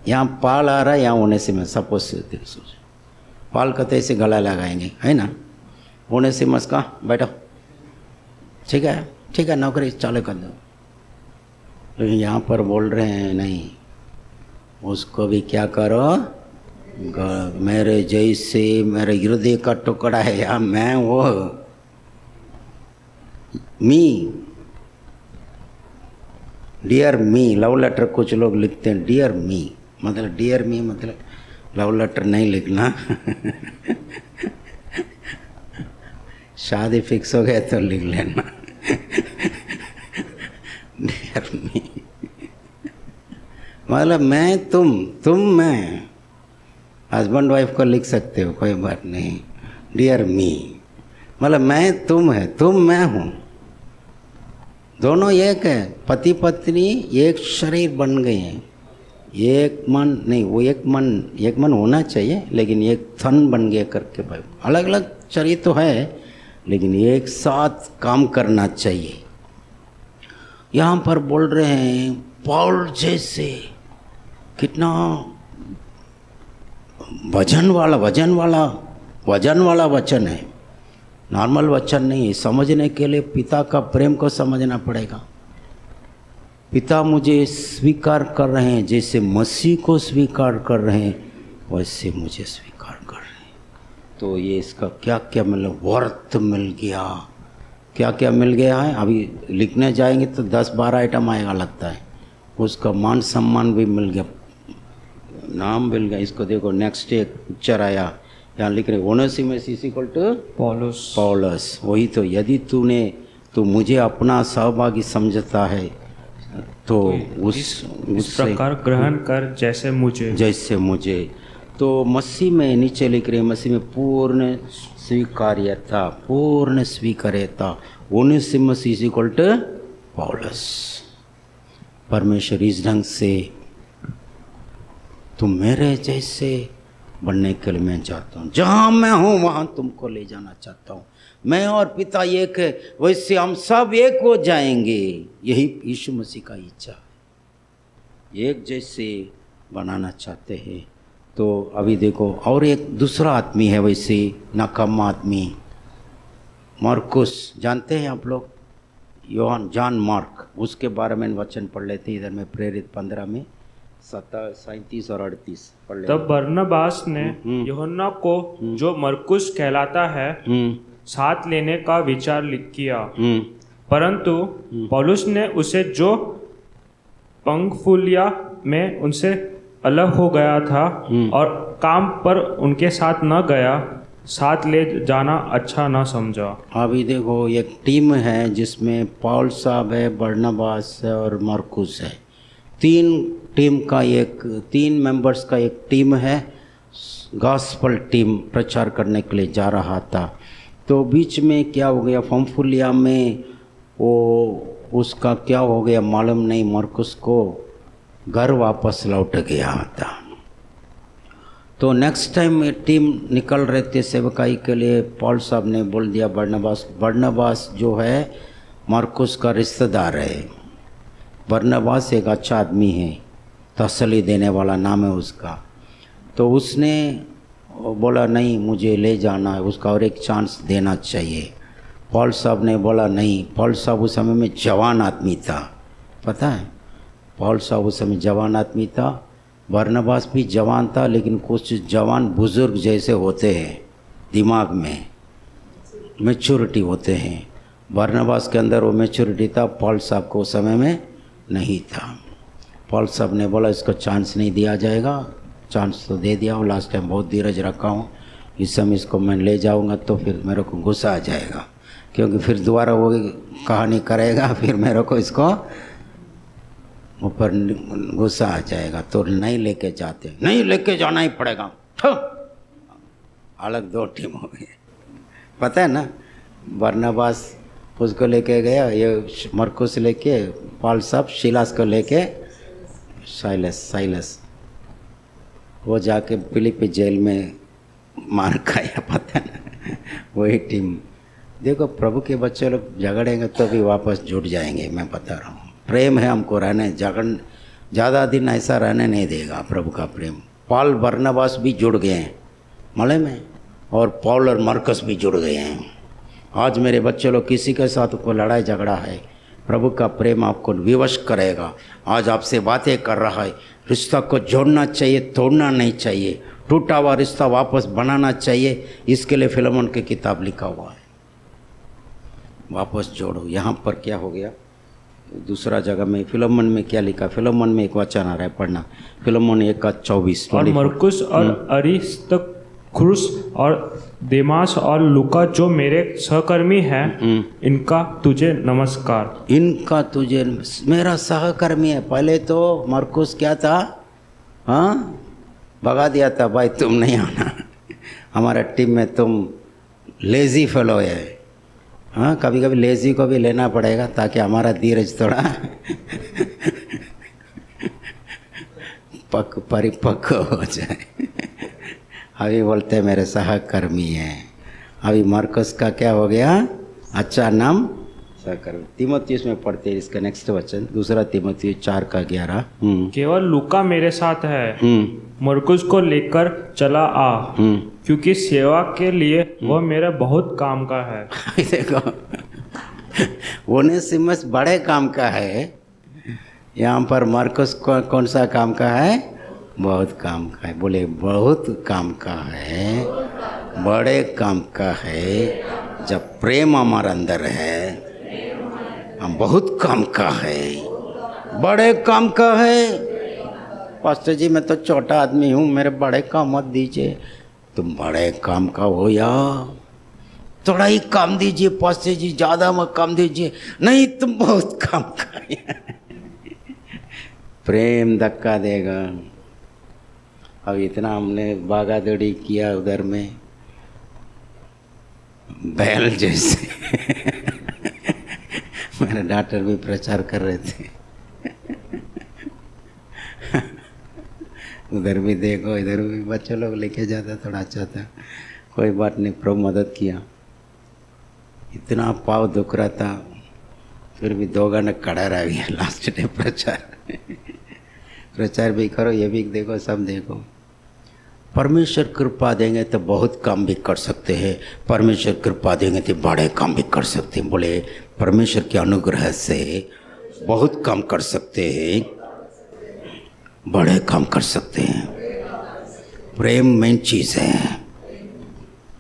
यहाँ पाल आ रहा है, यहाँ ओनेसिमस, सपोज सोच पाल कहते ऐसे गला लगाएंगे, है ना। ओनेसिमस का बैठो, ठीक है नौकरी चालू कर दो। लेकिन यहाँ पर बोल रहे हैं नहीं, उसको भी क्या करो, मेरे जैसे मेरे हृदय का टुकड़ा है या मैं वो मी, डियर मी। लव लेटर कुछ लोग लिखते हैं डियर मी, मतलब डियर मी मतलब लव लेटर नहीं लिखना। शादी फिक्स हो गया तो लिख लेना डियर मी, मतलब मैं तुम मैं। हस्बैंड वाइफ को लिख सकते हो, कोई बात नहीं। डियर मी मतलब मैं तुम है, तुम मैं हूँ। दोनों एक है, पति पत्नी एक शरीर बन गए हैं, एक मन नहीं, वो एक मन होना चाहिए, लेकिन एक तन बन गया करके भाई, अलग अलग शरीर तो है लेकिन एक साथ काम करना चाहिए। यहाँ पर बोल रहे हैं पौल जैसे, कितना वजन वाला वचन है, नॉर्मल वचन नहीं। समझने के लिए पिता का प्रेम को समझना पड़ेगा। पिता मुझे स्वीकार कर रहे हैं, जैसे मसीह को स्वीकार कर रहे हैं वैसे मुझे स्वीकार कर रहे हैं। तो ये इसका क्या क्या मतलब वर्थ मिल गया, क्या क्या मिल गया है। अभी लिखने जाएंगे तो 10-12 आइटम आएगा लगता है। उसका मान सम्मान भी मिल गया, नाम मिल गया। इसको देखो, नेक्स्ट एक पिक्चर आया, यहाँ लिख रहे ओनेसिमस इज इक्वल टू पौलुस। वही तो, यदि तू मुझे अपना सहभागी समझता है तो उस प्रकार ग्रहण कर जैसे मुझे। तो मसीह में नीचे लिख रहे, मसीह में पूर्ण स्वीकार्यता ओनेसिमस इज इक्वल टू पौलुस। परमेश्वर इस ढंग से तुम मेरे जैसे बनने के लिए मैं चाहता हूँ, जहाँ मैं हूँ वहाँ तुमको ले जाना चाहता हूँ। मैं और पिता एक है, वैसे हम सब एक हो जाएंगे। यही यीशु मसीह का इच्छा है, एक जैसे बनाना चाहते हैं। तो अभी देखो, और एक दूसरा आदमी है वैसे नाकामा आदमी, मार्कुस, जानते हैं आप लोग, जॉन मार्क, उसके बारे में वचन पढ़ लेते इधर में प्रेरित 15 में 37 और 38 पढ़ लेते। तब बरनबास ने यूहन्ना को, जो मरकुस कहलाता है, साथ लेने का विचार किया, परंतु पौलुस ने उसे, जो पंफूलिया में उनसे अलग हो गया था और काम पर उनके साथ न गया, साथ ले जाना अच्छा न समझा। अभी देखो, एक टीम है जिसमें पौल साहब है, बरनबास है और मरकुस है। 3 मेंबर्स का एक टीम है, गॉस्पल टीम प्रचार करने के लिए जा रहा था। तो बीच में क्या हो गया, पंफूलिया में वो उसका क्या हो गया मालूम नहीं, मरकुस को घर वापस लौट गया था। तो नेक्स्ट टाइम टीम निकल रहे थे सेवकाई के लिए, पौल साहब ने बोल दिया बरनबास जो है मरकुस का रिश्तेदार है। बरनबास एक अच्छा आदमी है, तसल्ली देने वाला नाम है उसका। तो उसने बोला नहीं, मुझे ले जाना है, उसका और एक चांस देना चाहिए। पौल साहब ने बोला नहीं। पौल साहब उस समय में जवान आदमी था, पता है, पौल साहब उस समय जवान आदमी था। बरनबास भी जवान था, लेकिन कुछ जवान बुजुर्ग जैसे होते हैं, दिमाग में मैच्योरिटी होते हैं। बरनबास के अंदर वो मैच्योरिटी था, पौल साहब को उस समय में नहीं था। पौल साहब ने बोला इसको चांस नहीं दिया जाएगा, चांस तो दे दिया हूँ, लास्ट टाइम बहुत धीरज रखा हूँ, इस समय इसको मैं ले जाऊँगा तो फिर मेरे को गुस्सा आ जाएगा, क्योंकि फिर दोबारा वो कहानी करेगा, फिर मेरे को इसको ऊपर गुस्सा आ जाएगा। तो नहीं लेके जाते, नहीं लेके जाना ही पड़ेगा। अलग 2 टीम हो गई, पता है ना। बरनबास उसको लेके गया, ये मरकुस लेके, पौल साहब सिलास को लेके साइलस वो जाके फिलिप्पी जेल में मार खाया, पता है ना। वही टीम। देखो, प्रभु के बच्चे लोग झगड़ेंगे तो भी वापस जुट जाएंगे, मैं बता रहा हूँ। प्रेम है हमको, रहने ज़्यादा दिन ऐसा रहने नहीं देगा प्रभु का प्रेम। पौल बरनबास भी जुड़ गए हैं मले में, और पौल और मरकुस भी जुड़ गए हैं। आज मेरे बच्चे लोग किसी के साथ को लड़ाई झगड़ा है, प्रभु का प्रेम आपको विवश करेगा। आज आपसे बातें कर रहा है, रिश्ता को जोड़ना चाहिए, तोड़ना नहीं चाहिए। टूटा हुआ रिश्ता वापस बनाना चाहिए, इसके लिए फिलमोन की किताब लिखा हुआ है, वापस जोड़ो। यहाँ पर क्या हो गया, दूसरा जगह में फिलमोन में क्या लिखा, फिलमोन में एक वचन आ रहा है, पढ़ना, फिलमोन 1:24। और मरकुस और अरिस्तर्खुस और देमास और लूका जो मेरे सहकर्मी हैं, इनका तुझे नमस्कार। इनका तुझे, मेरा सहकर्मी है। पहले तो मरकुस क्या था, हाँ, भगा दिया था, भाई तुम नहीं आना, हमारा टीम में तुम लेजी फेलो है, हाँ, कभी कभी लेजी को भी लेना पड़ेगा ताकि हमारा धीरज थोड़ा परिपक्व हो जाए। अभी बोलते हैं मेरे सहकर्मी हैं, अभी मार्कस का क्या हो गया, अच्छा नाम सहकर्मी। तीमुथियुस में पढ़ते हैं इसका नेक्स्ट वचन, दूसरा तीमुथियुस 4:11। केवल लूका मेरे साथ है, मरकुस को लेकर चला आ, क्योंकि सेवा के लिए वह मेरे बहुत काम का है। देखो ओनेसिमस बड़े काम का है, यहाँ पर मार्कस कौन सा काम का है, बहुत काम का है। बोले बहुत काम का है, बड़े काम का है। जब प्रेम हमारे अंदर है, हम बहुत काम का है, बड़े काम का है। पास्टर जी मैं तो छोटा आदमी हूँ, मेरे बड़े काम मत दीजिए। तुम बड़े काम का हो या थोड़ा ही काम दीजिए पास्टर जी, ज़्यादा मत काम दीजिए। नहीं, तुम बहुत काम का है। प्रेम धक्का देगा। अब इतना हमने भागा दौड़ी किया उधर में बैल जैसे। मेरे डॉक्टर भी प्रचार कर रहे थे। उधर भी देखो, इधर भी बच्चे लोग लेके जाता, थोड़ा अच्छा था। कोई बात नहीं, प्रभु मदद किया। इतना पाव दुख रहा था, फिर भी 2 घंटे खड़ा रह गया। लास्ट डे प्रचार भी करो, ये भी देखो, सब देखो। परमेश्वर कृपा देंगे तो बहुत काम भी कर सकते हैं, परमेश्वर कृपा देंगे तो बड़े काम भी कर सकते हैं। बोले परमेश्वर के अनुग्रह से बहुत काम कर सकते हैं, बड़े काम कर सकते हैं। प्रेम मेन चीज़ है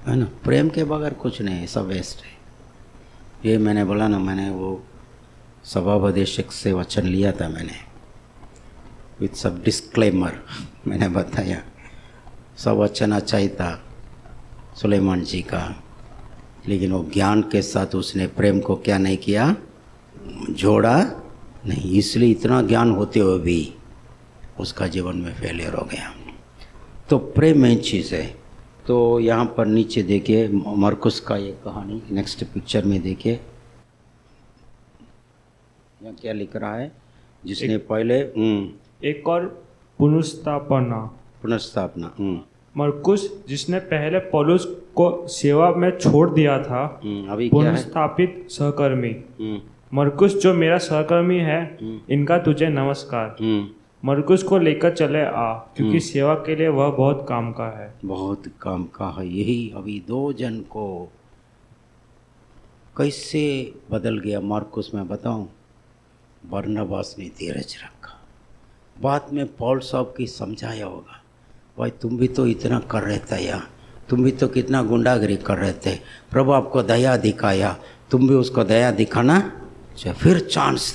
ना। प्रेम के बगैर कुछ नहीं है, सब वेस्ट है। ये मैंने बोला ना, मैंने वो सभापदेशक से वचन लिया था मैंने, विथ सब डिस्क्लेमर मैंने बताया। सब वचन अच्छा ही था सुलेमान जी का, लेकिन वो ज्ञान के साथ उसने प्रेम को क्या नहीं किया, जोड़ा नहीं। इसलिए इतना ज्ञान होते हुए भी उसका जीवन में फेलियर हो गया। तो प्रेम में चीज़ है। तो यहाँ पर नीचे देखिए मरकुस का ये कहानी, नेक्स्ट पिक्चर में देखिए यहाँ क्या लिख रहा है, जिसने पहले एक और पुनर्स्थापना। मरकुस जिसने पहले पौलुस को सेवा में छोड़ दिया था, अभी पुनर्स्थापित सहकर्मी। मरकुस जो मेरा सहकर्मी है, इनका तुझे नमस्कार। मरकुस को लेकर चले आ, क्योंकि सेवा के लिए वह बहुत काम का है। बहुत काम का है। यही अभी 2 जन को कैसे बदल गया मरकुस, मैं बताऊं। बरनबास ने धीरज रखा। बाद में पौल साहब की समझाया होगा, भाई तुम भी तो इतना कर रहे थे या तुम भी तो कितना गुंडागिरी कर रहे थे, प्रभु आपको दया दिखाया, तुम भी उसको दया दिखाना। फिर चांस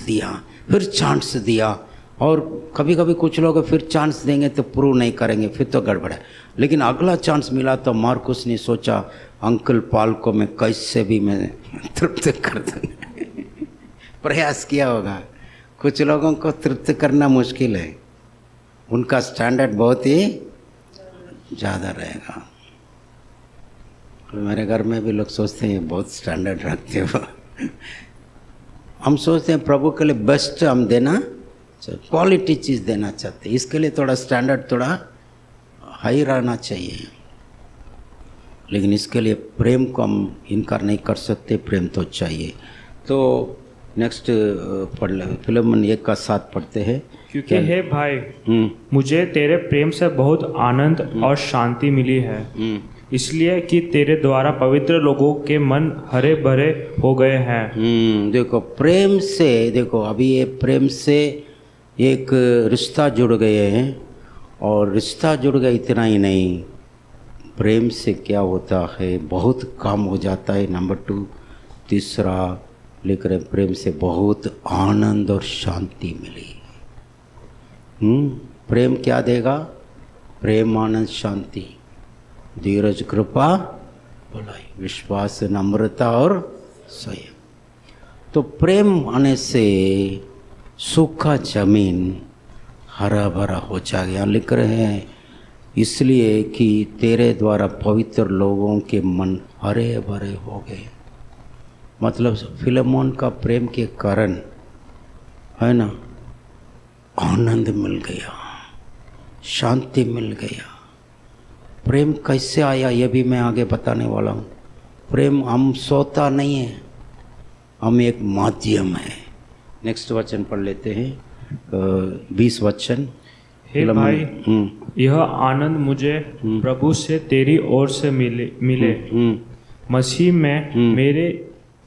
दिया। और कभी कभी कुछ लोग फिर चांस देंगे तो प्रूव नहीं करेंगे, फिर तो गड़बड़ है। लेकिन अगला चांस मिला तो मार्कुस ने सोचा, अंकल पॉल को मैं कैसे भी मैं तृप्त कर दूंगा। प्रयास किया होगा। कुछ लोगों को तृप्त करना मुश्किल है, उनका स्टैंडर्ड बहुत ही ज़्यादा रहेगा। मेरे घर में भी लोग सोचते हैं बहुत स्टैंडर्ड रखते हो। हम सोचते हैं प्रभु के लिए बेस्ट हम देना, क्वालिटी चीज़ देना चाहते हैं, इसके लिए थोड़ा स्टैंडर्ड थोड़ा हाई रहना चाहिए। लेकिन इसके लिए प्रेम को हम इनकार नहीं कर सकते, प्रेम तो चाहिए। तो नेक्स्ट फिलिमन 1:7 पढ़ते हैं। क्योंकि हे भाई, मुझे तेरे प्रेम से बहुत आनंद और शांति मिली है, इसलिए कि तेरे द्वारा पवित्र लोगों के मन हरे भरे हो गए हैं। देखो प्रेम से, देखो अभी ये प्रेम से एक रिश्ता जुड़ गए हैं, और रिश्ता जुड़ गया इतना ही नहीं, प्रेम से क्या होता है, बहुत काम हो जाता है। नंबर 2 तीसरा लिख रहे, प्रेम से बहुत आनंद और शांति मिली। प्रेम क्या देगा? प्रेम, आनंद, शांति, धीरज, कृपा, भलाई, विश्वास, नम्रता और संयम। तो प्रेम आने से सूखा जमीन हरा भरा हो जाएगा। लिख रहे हैं इसलिए कि तेरे द्वारा पवित्र लोगों के मन हरे भरे हो गए। मतलब फिलेमोन का प्रेम के कारण है ना आनंद मिल गया, शांति मिल गया। प्रेम कैसे आया ये भी मैं आगे बताने वाला हूँ। प्रेम हम सोता नहीं है, हम एक माध्यम है। नेक्स्ट वचन पढ़ लेते हैं, 20 वचन। हे भाई, यह आनंद मुझे प्रभु से तेरी ओर से मिले मसीह में मेरे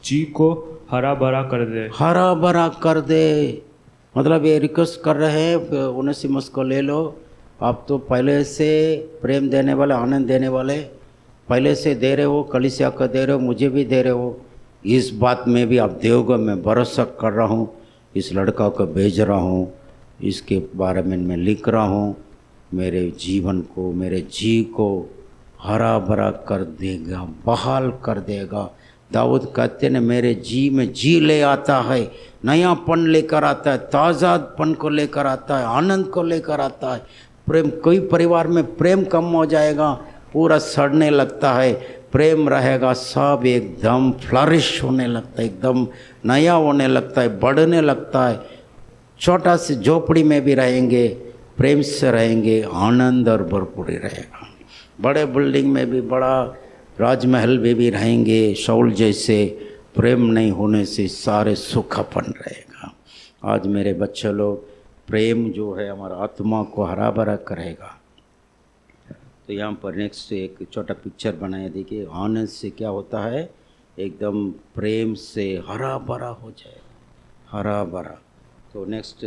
जी को हरा भरा कर दे। हरा भरा कर दे मतलब ये रिक्वेस्ट कर रहे हैं ओनेसिमस को ले लो। आप तो पहले से प्रेम देने वाले, आनंद देने वाले, पहले से दे रहे हो, कलीसिया को दे रहे हो, मुझे भी दे रहे हो। इस बात में भी आप देवोगे, मैं भरोसा कर रहा हूँ। इस लड़का को भेज रहा हूँ, इसके बारे में मैं लिख रहा हूँ। मेरे जीवन को, मेरे जी को हरा भरा कर देगा, बहाल कर देगा। दाऊद कहते हैं मेरे जी में जी ले आता है, नयापन लेकर आता है, ताज़ापन को लेकर आता है, आनंद को लेकर आता है। प्रेम, कोई परिवार में प्रेम कम हो जाएगा, पूरा सड़ने लगता है। प्रेम रहेगा, सब एकदम फ्लरिश होने लगता है, एकदम नया होने लगता है, बढ़ने लगता है। छोटा सी झोपड़ी में भी रहेंगे, प्रेम से रहेंगे, आनंद और भरपूरी रहेगा। बड़े बिल्डिंग में भी, बड़ा राजमहल में भी रहेंगे, शाऊल जैसे प्रेम नहीं होने से सारे सुखापन रहेगा। आज मेरे बच्चे लोग, प्रेम जो है हमारा आत्मा को हरा भरा करेगा। तो यहाँ पर नेक्स्ट एक छोटा पिक्चर बनाया, देखिए आनंद से क्या होता है, एकदम प्रेम से हरा भरा हो जाए, हरा भरा। तो नेक्स्ट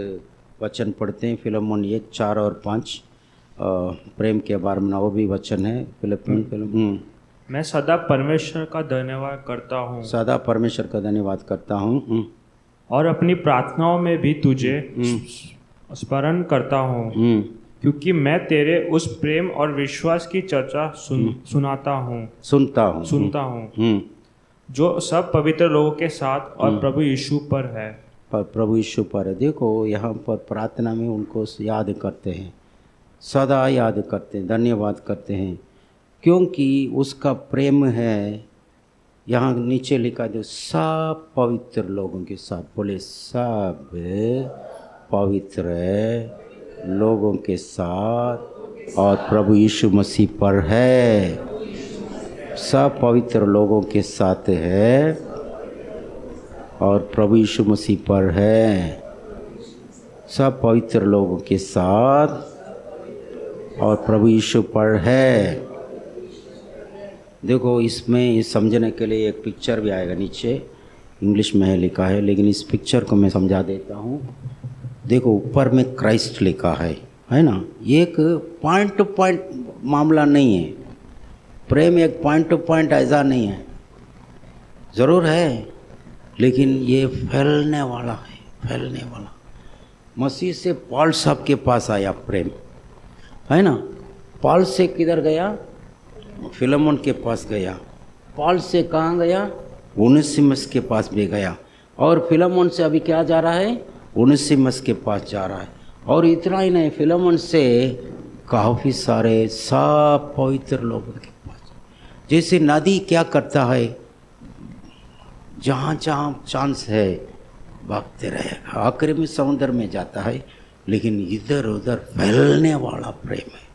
वचन पढ़ते हैं, फिलेमोन 1, 4 और 5। प्रेम के बारे में वो भी वचन है। फिलेमोन मैं सदा परमेश्वर का धन्यवाद करता हूँ, सदा परमेश्वर का धन्यवाद करता हूँ, और अपनी प्रार्थनाओं में भी तुझे स्मरण करता हूँ, क्योंकि मैं तेरे उस प्रेम और विश्वास की चर्चा सुनता हूँ जो सब पवित्र लोगों के साथ और प्रभु यीशु पर है। प्रभु यीशु पर है। देखो यहाँ पर प्रार्थना में उनको याद करते हैं, सदा याद करते हैं, धन्यवाद करते हैं, क्योंकि उसका प्रेम है। यहाँ नीचे लिखा दो, सब पवित्र लोगों के साथ। बोले सब पवित्र लोगों के साथ और प्रभु यीशु मसीह पर है। सब पवित्र लोगों के साथ है और प्रभु यीशु मसीह पर है। सब पवित्र लोगों के साथ और प्रभु यीशु पर है। देखो इसमें ये समझने के लिए एक पिक्चर भी आएगा, नीचे इंग्लिश में है लिखा है, लेकिन इस पिक्चर को मैं समझा देता हूँ। देखो ऊपर में क्राइस्ट लिखा है ना। ये एक पॉइंट टू पॉइंट मामला नहीं है। प्रेम एक पॉइंट टू पॉइंट ऐसा नहीं है, ज़रूर है, लेकिन ये फैलने वाला है, फैलने वाला। मसीह से पॉल साहब के पास आया प्रेम, है ना। पॉल से किधर गया, फिलेमोन के पास गया। पॉल से कहाँ गया, ओनेसिमस के पास भी गया। और फिलेमोन से अभी क्या जा रहा है, ओनेसिमस के पास जा रहा है। और इतना ही नहीं, फिलेमोन से काफ़ी सारे सब पवित्र लोगों के पास। जैसे नदी क्या करता है, जहाँ जहाँ चांस है भागते रहेगा, आखिर में समुद्र में जाता है, लेकिन इधर उधर फैलने वाला प्रेम है।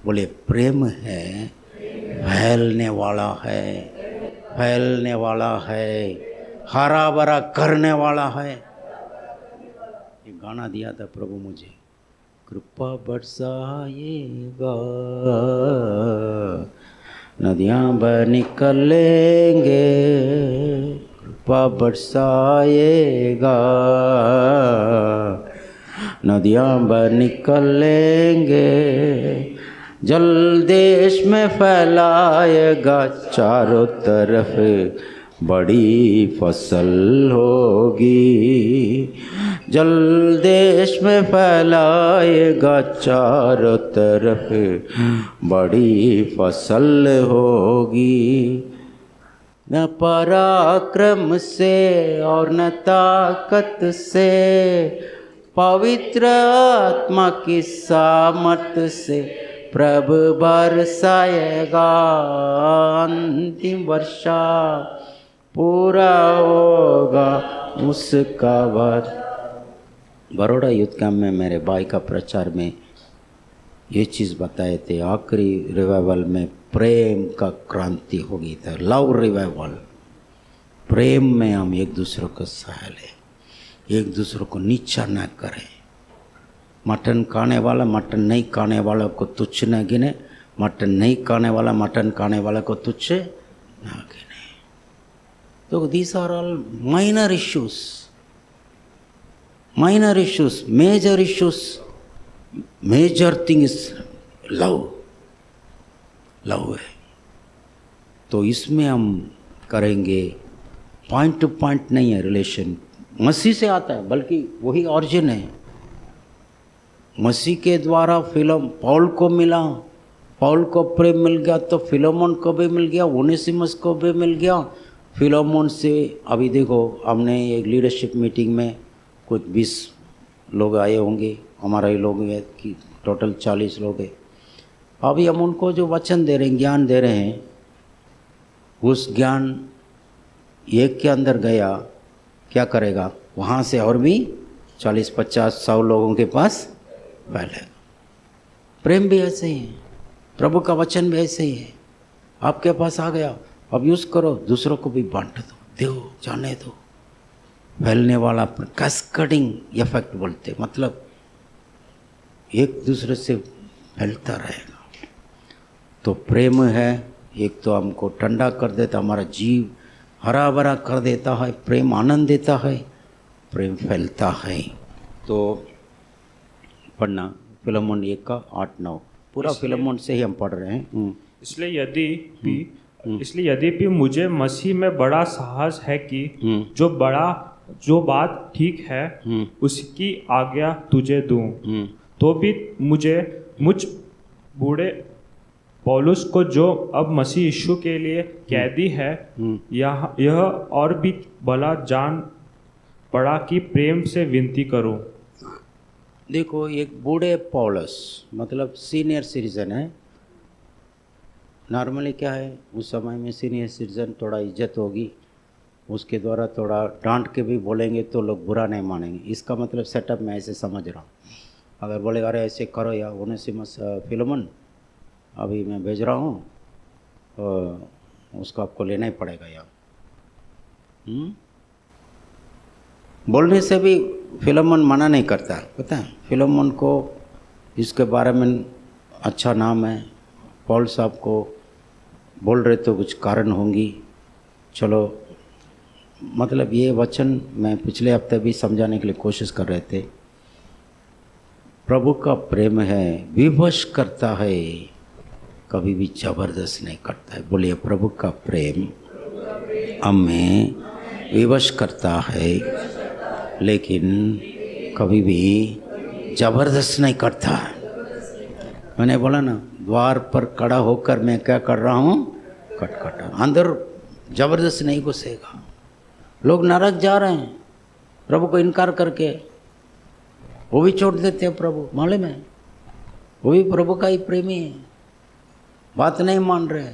बोले प्रेम है, फैलने वाला है, फैलने वाला है, हरा भरा करने वाला है। ये गाना दिया था प्रभु मुझे, कृपा बरसाएगा, नदियाँ बह निकलेंगे, कृपा बरसाएगा, नदियाँ बह निकलेंगे, जल देश में फैलाएगा, चारों तरफ बड़ी फसल होगी। जल देश में फैलाएगा, चारों तरफ बड़ी फसल होगी। न पराक्रम से और न ताकत से, पवित्र आत्मा की सामर्थ से प्रभु बरसाएगा अंतिम वर्षा। पूरा होगा उसका बात। बड़ौदा यूथ कैंप में मेरे भाई का प्रचार में ये चीज़ बताए थे, आखिरी रिवाइवल में प्रेम का क्रांति होगी था, लव रिवाइवल। प्रेम में हम एक दूसरे को सह लें, एक दूसरे को नीचा न करें। मटन खाने वाला मटन नहीं खाने वाला को तुच्छ न गिने, मटन नहीं खाने वाला मटन खाने वाला को तुच्छ न गिने। तो these are all minor issues, minor issues. Major issues, major thing is love. Love है तो इसमें हम करेंगे। पॉइंट टू पॉइंट नहीं है रिलेशन, मसीह से आता है, बल्कि वही ऑरिजिन है। मसीह के द्वारा फिलम पौल को मिला, पौल को प्रेम मिल गया तो फिलोमोन को भी मिल गया, ओनेसिमस को भी मिल गया। फिलोमोन से अभी देखो, हमने एक लीडरशिप मीटिंग में कुछ 20 लोग आए होंगे, हमारा ही लोग हैं कि टोटल 40 लोग हैं। अभी हम उनको जो वचन दे रहे हैं, ज्ञान दे रहे हैं, उस ज्ञान एक के अंदर गया क्या करेगा, वहाँ से और भी 40, 50, 100 लोगों के पास फैलेगा। प्रेम भी ऐसे ही है, प्रभु का वचन भी ऐसे ही है। आपके पास आ गया, अब यूज़ करो, दूसरों को भी बांट दो, जाने दो। फैलने वाला कैस्केडिंग इफेक्ट बोलते, मतलब एक दूसरे से फैलता रहेगा। तो प्रेम है, एक तो हमको ठंडा कर देता, हमारा जीव हरा भरा कर देता है। प्रेम आनंद देता है, प्रेम फैलता है। तो पढ़ना फिलोमोन 1 का 8-9 पूरा फिलोमोन से ही हम पढ़ रहे हैं। इसलिए यद्यपि मुझे मसीह में बड़ा साहस है कि जो बात ठीक है उसकी आज्ञा तुझे दूं, तो भी मुझ बूढ़े पौलुस को, जो अब मसीह यीशु के लिए कैदी है, यह और भी भला जान पड़ा कि प्रेम से विनती करूं। देखो, एक बूढ़े पौलुस मतलब सीनियर सिटीजन है। नॉर्मली क्या है, उस समय में सीनियर सिटीजन थोड़ा इज्जत होगी, उसके द्वारा थोड़ा डांट के भी बोलेंगे तो लोग बुरा नहीं मानेंगे। इसका मतलब सेटअप मैं ऐसे समझ रहा हूँ। अगर बोले अरे ऐसे करो या ओनेसिमस फिलोमोन अभी मैं भेज रहा हूँ, तो उसको आपको लेना ही पड़ेगा यार। बोलने से भी फिलोमोन मना नहीं करता, पता है। फिलोमोन को इसके बारे में अच्छा नाम है, पौल साहब को बोल रहे तो कुछ कारण होंगी। चलो, मतलब ये वचन मैं पिछले हफ्ते भी समझाने के लिए कोशिश कर रहे थे। प्रभु का प्रेम है, विवश करता है, कभी भी जबरदस्त नहीं करता है। बोलिए, प्रभु का प्रेम हमें विवश करता है, लेकिन कभी भी जबरदस्त नहीं करता है। मैंने बोला ना, द्वार पर खड़ा होकर मैं क्या कर रहा हूँ, खटखटा। अंदर जबरदस्त नहीं घुसेगा। लोग नरक जा रहे हैं प्रभु को इनकार करके, वो भी छोड़ देते हैं प्रभु, मालूम है। वो भी प्रभु का ही प्रेमी है, बात नहीं मान रहे।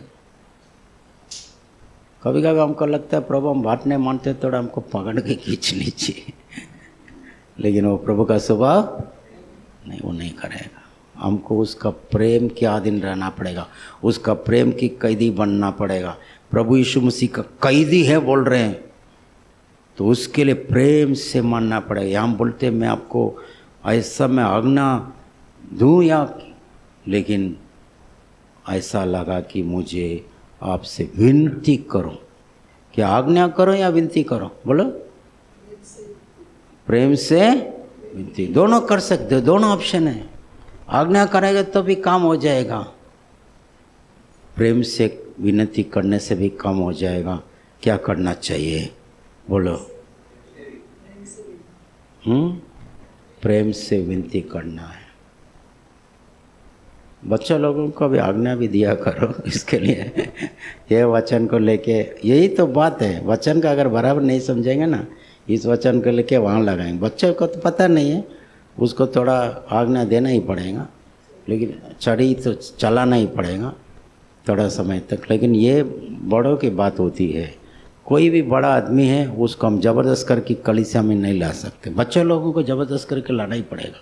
कभी कभी हमको लगता है प्रभु हम बात नहीं मानते, थोड़ा हमको पकड़ के खींच लीजिए। लेकिन वो प्रभु का स्वभाव नहीं, वो नहीं करेगा। हमको उसका प्रेम के अधीन रहना पड़ेगा, उसका प्रेम की कैदी बनना पड़ेगा। प्रभु यीशु मसीह का कैदी है बोल रहे हैं, तो उसके लिए प्रेम से मानना पड़ेगा। हम बोलते मैं आपको ऐसा मैं आज्ञा दूँ या, लेकिन ऐसा लगा कि मुझे आपसे विनती करूं। क्या आज्ञा करो या विनती करो, बोलो। प्रेम से विनती, दोनों कर सकते हो, दोनों ऑप्शन है। आज्ञा करेगा तो भी काम हो जाएगा, प्रेम से विनती करने से भी काम हो जाएगा। क्या करना चाहिए, बोलो। प्रेम से विनती करना है। बच्चों लोगों को भी आज्ञा भी दिया करो इसके लिए। ये वचन को लेके, यही तो बात है। वचन का अगर बराबर नहीं समझेंगे ना, इस वचन को लेके वहाँ लगाएंगे। बच्चों को तो पता नहीं है, उसको थोड़ा आज्ञा देना ही पड़ेगा, लेकिन चढ़ी तो चलाना ही पड़ेगा थोड़ा समय तक। लेकिन ये बड़ों की बात होती है, कोई भी बड़ा आदमी है उसको हम ज़बरदस्त करके कलीसिया में नहीं ला सकते। बच्चे लोगों को ज़बरदस्त करके लाना ही पड़ेगा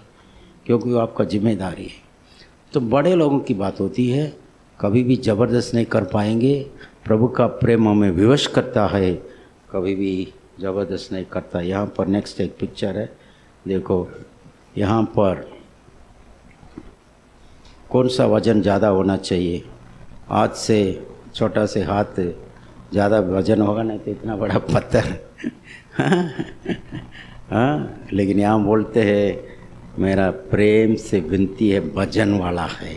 क्योंकि वो आपका जिम्मेदारी है। तो बड़े लोगों की बात होती है, कभी भी ज़बरदस्त नहीं कर पाएंगे। प्रभु का प्रेम हमें विवश करता है, कभी भी ज़बरदस्त नहीं करता। यहाँ पर नेक्स्ट एक पिक्चर है, देखो यहाँ पर कौन सा वज़न ज़्यादा होना चाहिए। हाथ से छोटा से हाथ ज़्यादा वज़न होगा, नहीं तो इतना बड़ा पत्थर हाँ, लेकिन यहाँ बोलते हैं मेरा प्रेम से विनती है वजन वाला है।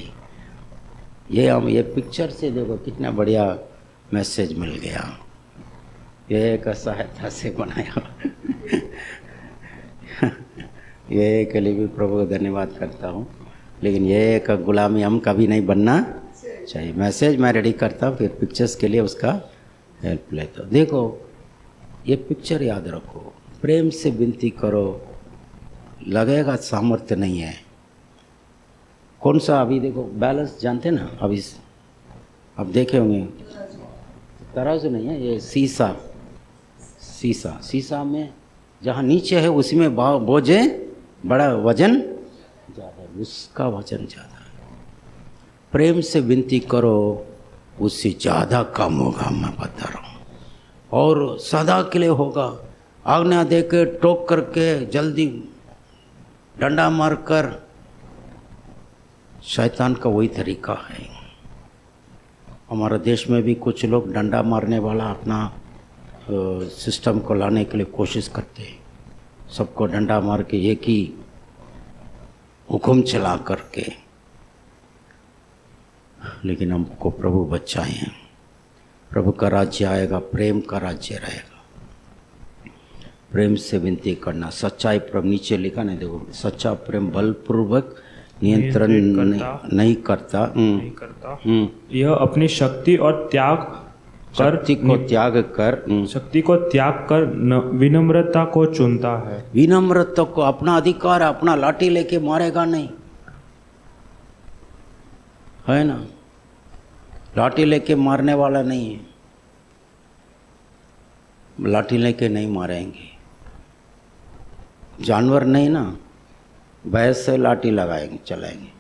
ये हम ये पिक्चर से देखो कितना बढ़िया मैसेज मिल गया। ये एक सहायता से बनाया ये के लिए भी प्रभु को धन्यवाद करता हूँ। लेकिन ये एक गुलामी हम कभी नहीं बनना चाहिए। मैसेज मैं रेडी करता हूँ, फिर पिक्चर्स के लिए उसका हेल्प लेता हूँ। देखो ये पिक्चर याद रखो, प्रेम से विनती करो, लगेगा सामर्थ्य नहीं है। कौन सा अभी देखो बैलेंस जानते ना, अभी अब देखे होंगे तराजू नहीं है, ये शीशा में जहाँ नीचे है उसमें बोझे बड़ा वजन ज़्यादा है, उसका वजन ज़्यादा है। प्रेम से विनती करो, उससे ज़्यादा कम होगा, मैं बता रहा हूँ, और सदा के लिए होगा। आज्ञा दे के टोक करके जल्दी डंडा मारकर, शैतान का वही तरीका है। हमारे देश में भी कुछ लोग डंडा मारने वाला अपना सिस्टम को लाने के लिए कोशिश करते हैं, सबको डंडा मार के एक ही हुक्म चला करके। लेकिन हमको प्रभु बचाए हैं, प्रभु का राज्य आएगा, प्रेम का राज्य रहेगा। प्रेम से विनती करना, सच्चाई प्रभु नीचे लिखा नहीं, देखो सच्चा प्रेम बलपूर्वक नियंत्रण नहीं करता। यह अपनी शक्ति और शक्ति को त्याग कर विनम्रता को चुनता है। विनम्रता को अपना अधिकार, अपना लाठी लेके मारेगा नहीं, है ना, लाठी लेके मारने वाला नहीं है, लाठी लेके नहीं मारेंगे। जानवर नहीं ना, भैंस से लाठी लगाएंगे चलाएंगे।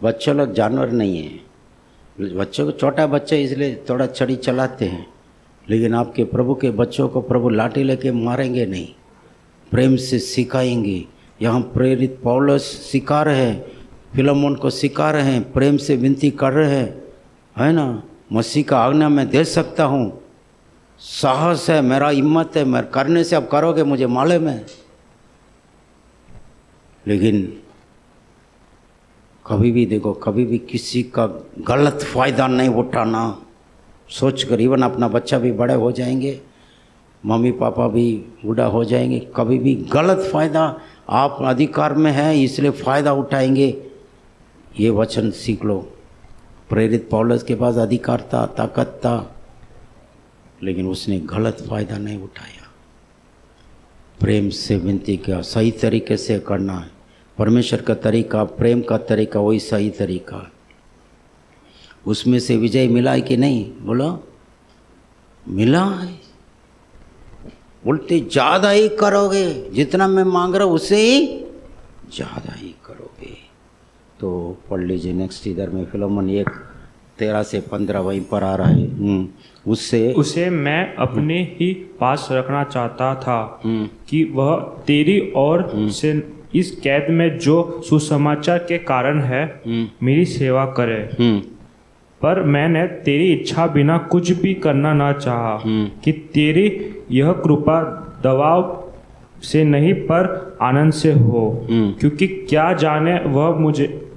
बच्चे लोग जानवर नहीं है, बच्चों को छोटा बच्चा इसलिए थोड़ा छड़ी चलाते हैं, लेकिन आपके प्रभु के बच्चों को प्रभु लाठी लेके मारेंगे नहीं, प्रेम से सिखाएंगे। यहाँ प्रेरित पौलुस सिखा रहे हैं, फिलेमोन को सिखा रहे हैं, प्रेम से विनती कर रहे हैं, है ना। मसीह का आज्ञा मैं दे सकता हूँ, साहस है, मेरा हिम्मत है, मैं करने से अब करोगे मुझे मालूम है। लेकिन कभी भी देखो, कभी भी किसी का गलत फ़ायदा नहीं उठाना सोच कर। इवन अपना बच्चा भी बड़े हो जाएंगे, मम्मी पापा भी बूढ़ा हो जाएंगे, कभी भी गलत फ़ायदा, आप अधिकार में है इसलिए फ़ायदा उठाएंगे, ये वचन सीख लो। प्रेरित पौलुस के पास अधिकार था, ताकत था, लेकिन उसने गलत फ़ायदा नहीं उठाया। प्रेम से विनती किया, सही तरीके से करना है। परमेश्वर का तरीका, प्रेम का तरीका वही सही तरीका है। उसमें से विजय मिला है कि नहीं, बोलो मिला है। उल्टे ज़्यादा ही करोगे, जितना मैं मांग रहा हूँ उससे ही ज़्यादा ही करोगे। तो पढ़ लीजिए नेक्स्ट, इधर में फिलेमोन 1:13 से 15 वहीं पर आ रहा है। उसे मैं अपने ही पास रखना चाहता था कि वह तेरी ओर से इस कैद में जो सुसमाचार के कारण है मेरी सेवा करे। पर मैंने तेरी इच्छा बिना कुछ भी करना ना चाहा कि तेरी यह कृपा दबाव से नहीं पर आनंद से हो, क्योंकि क्या जाने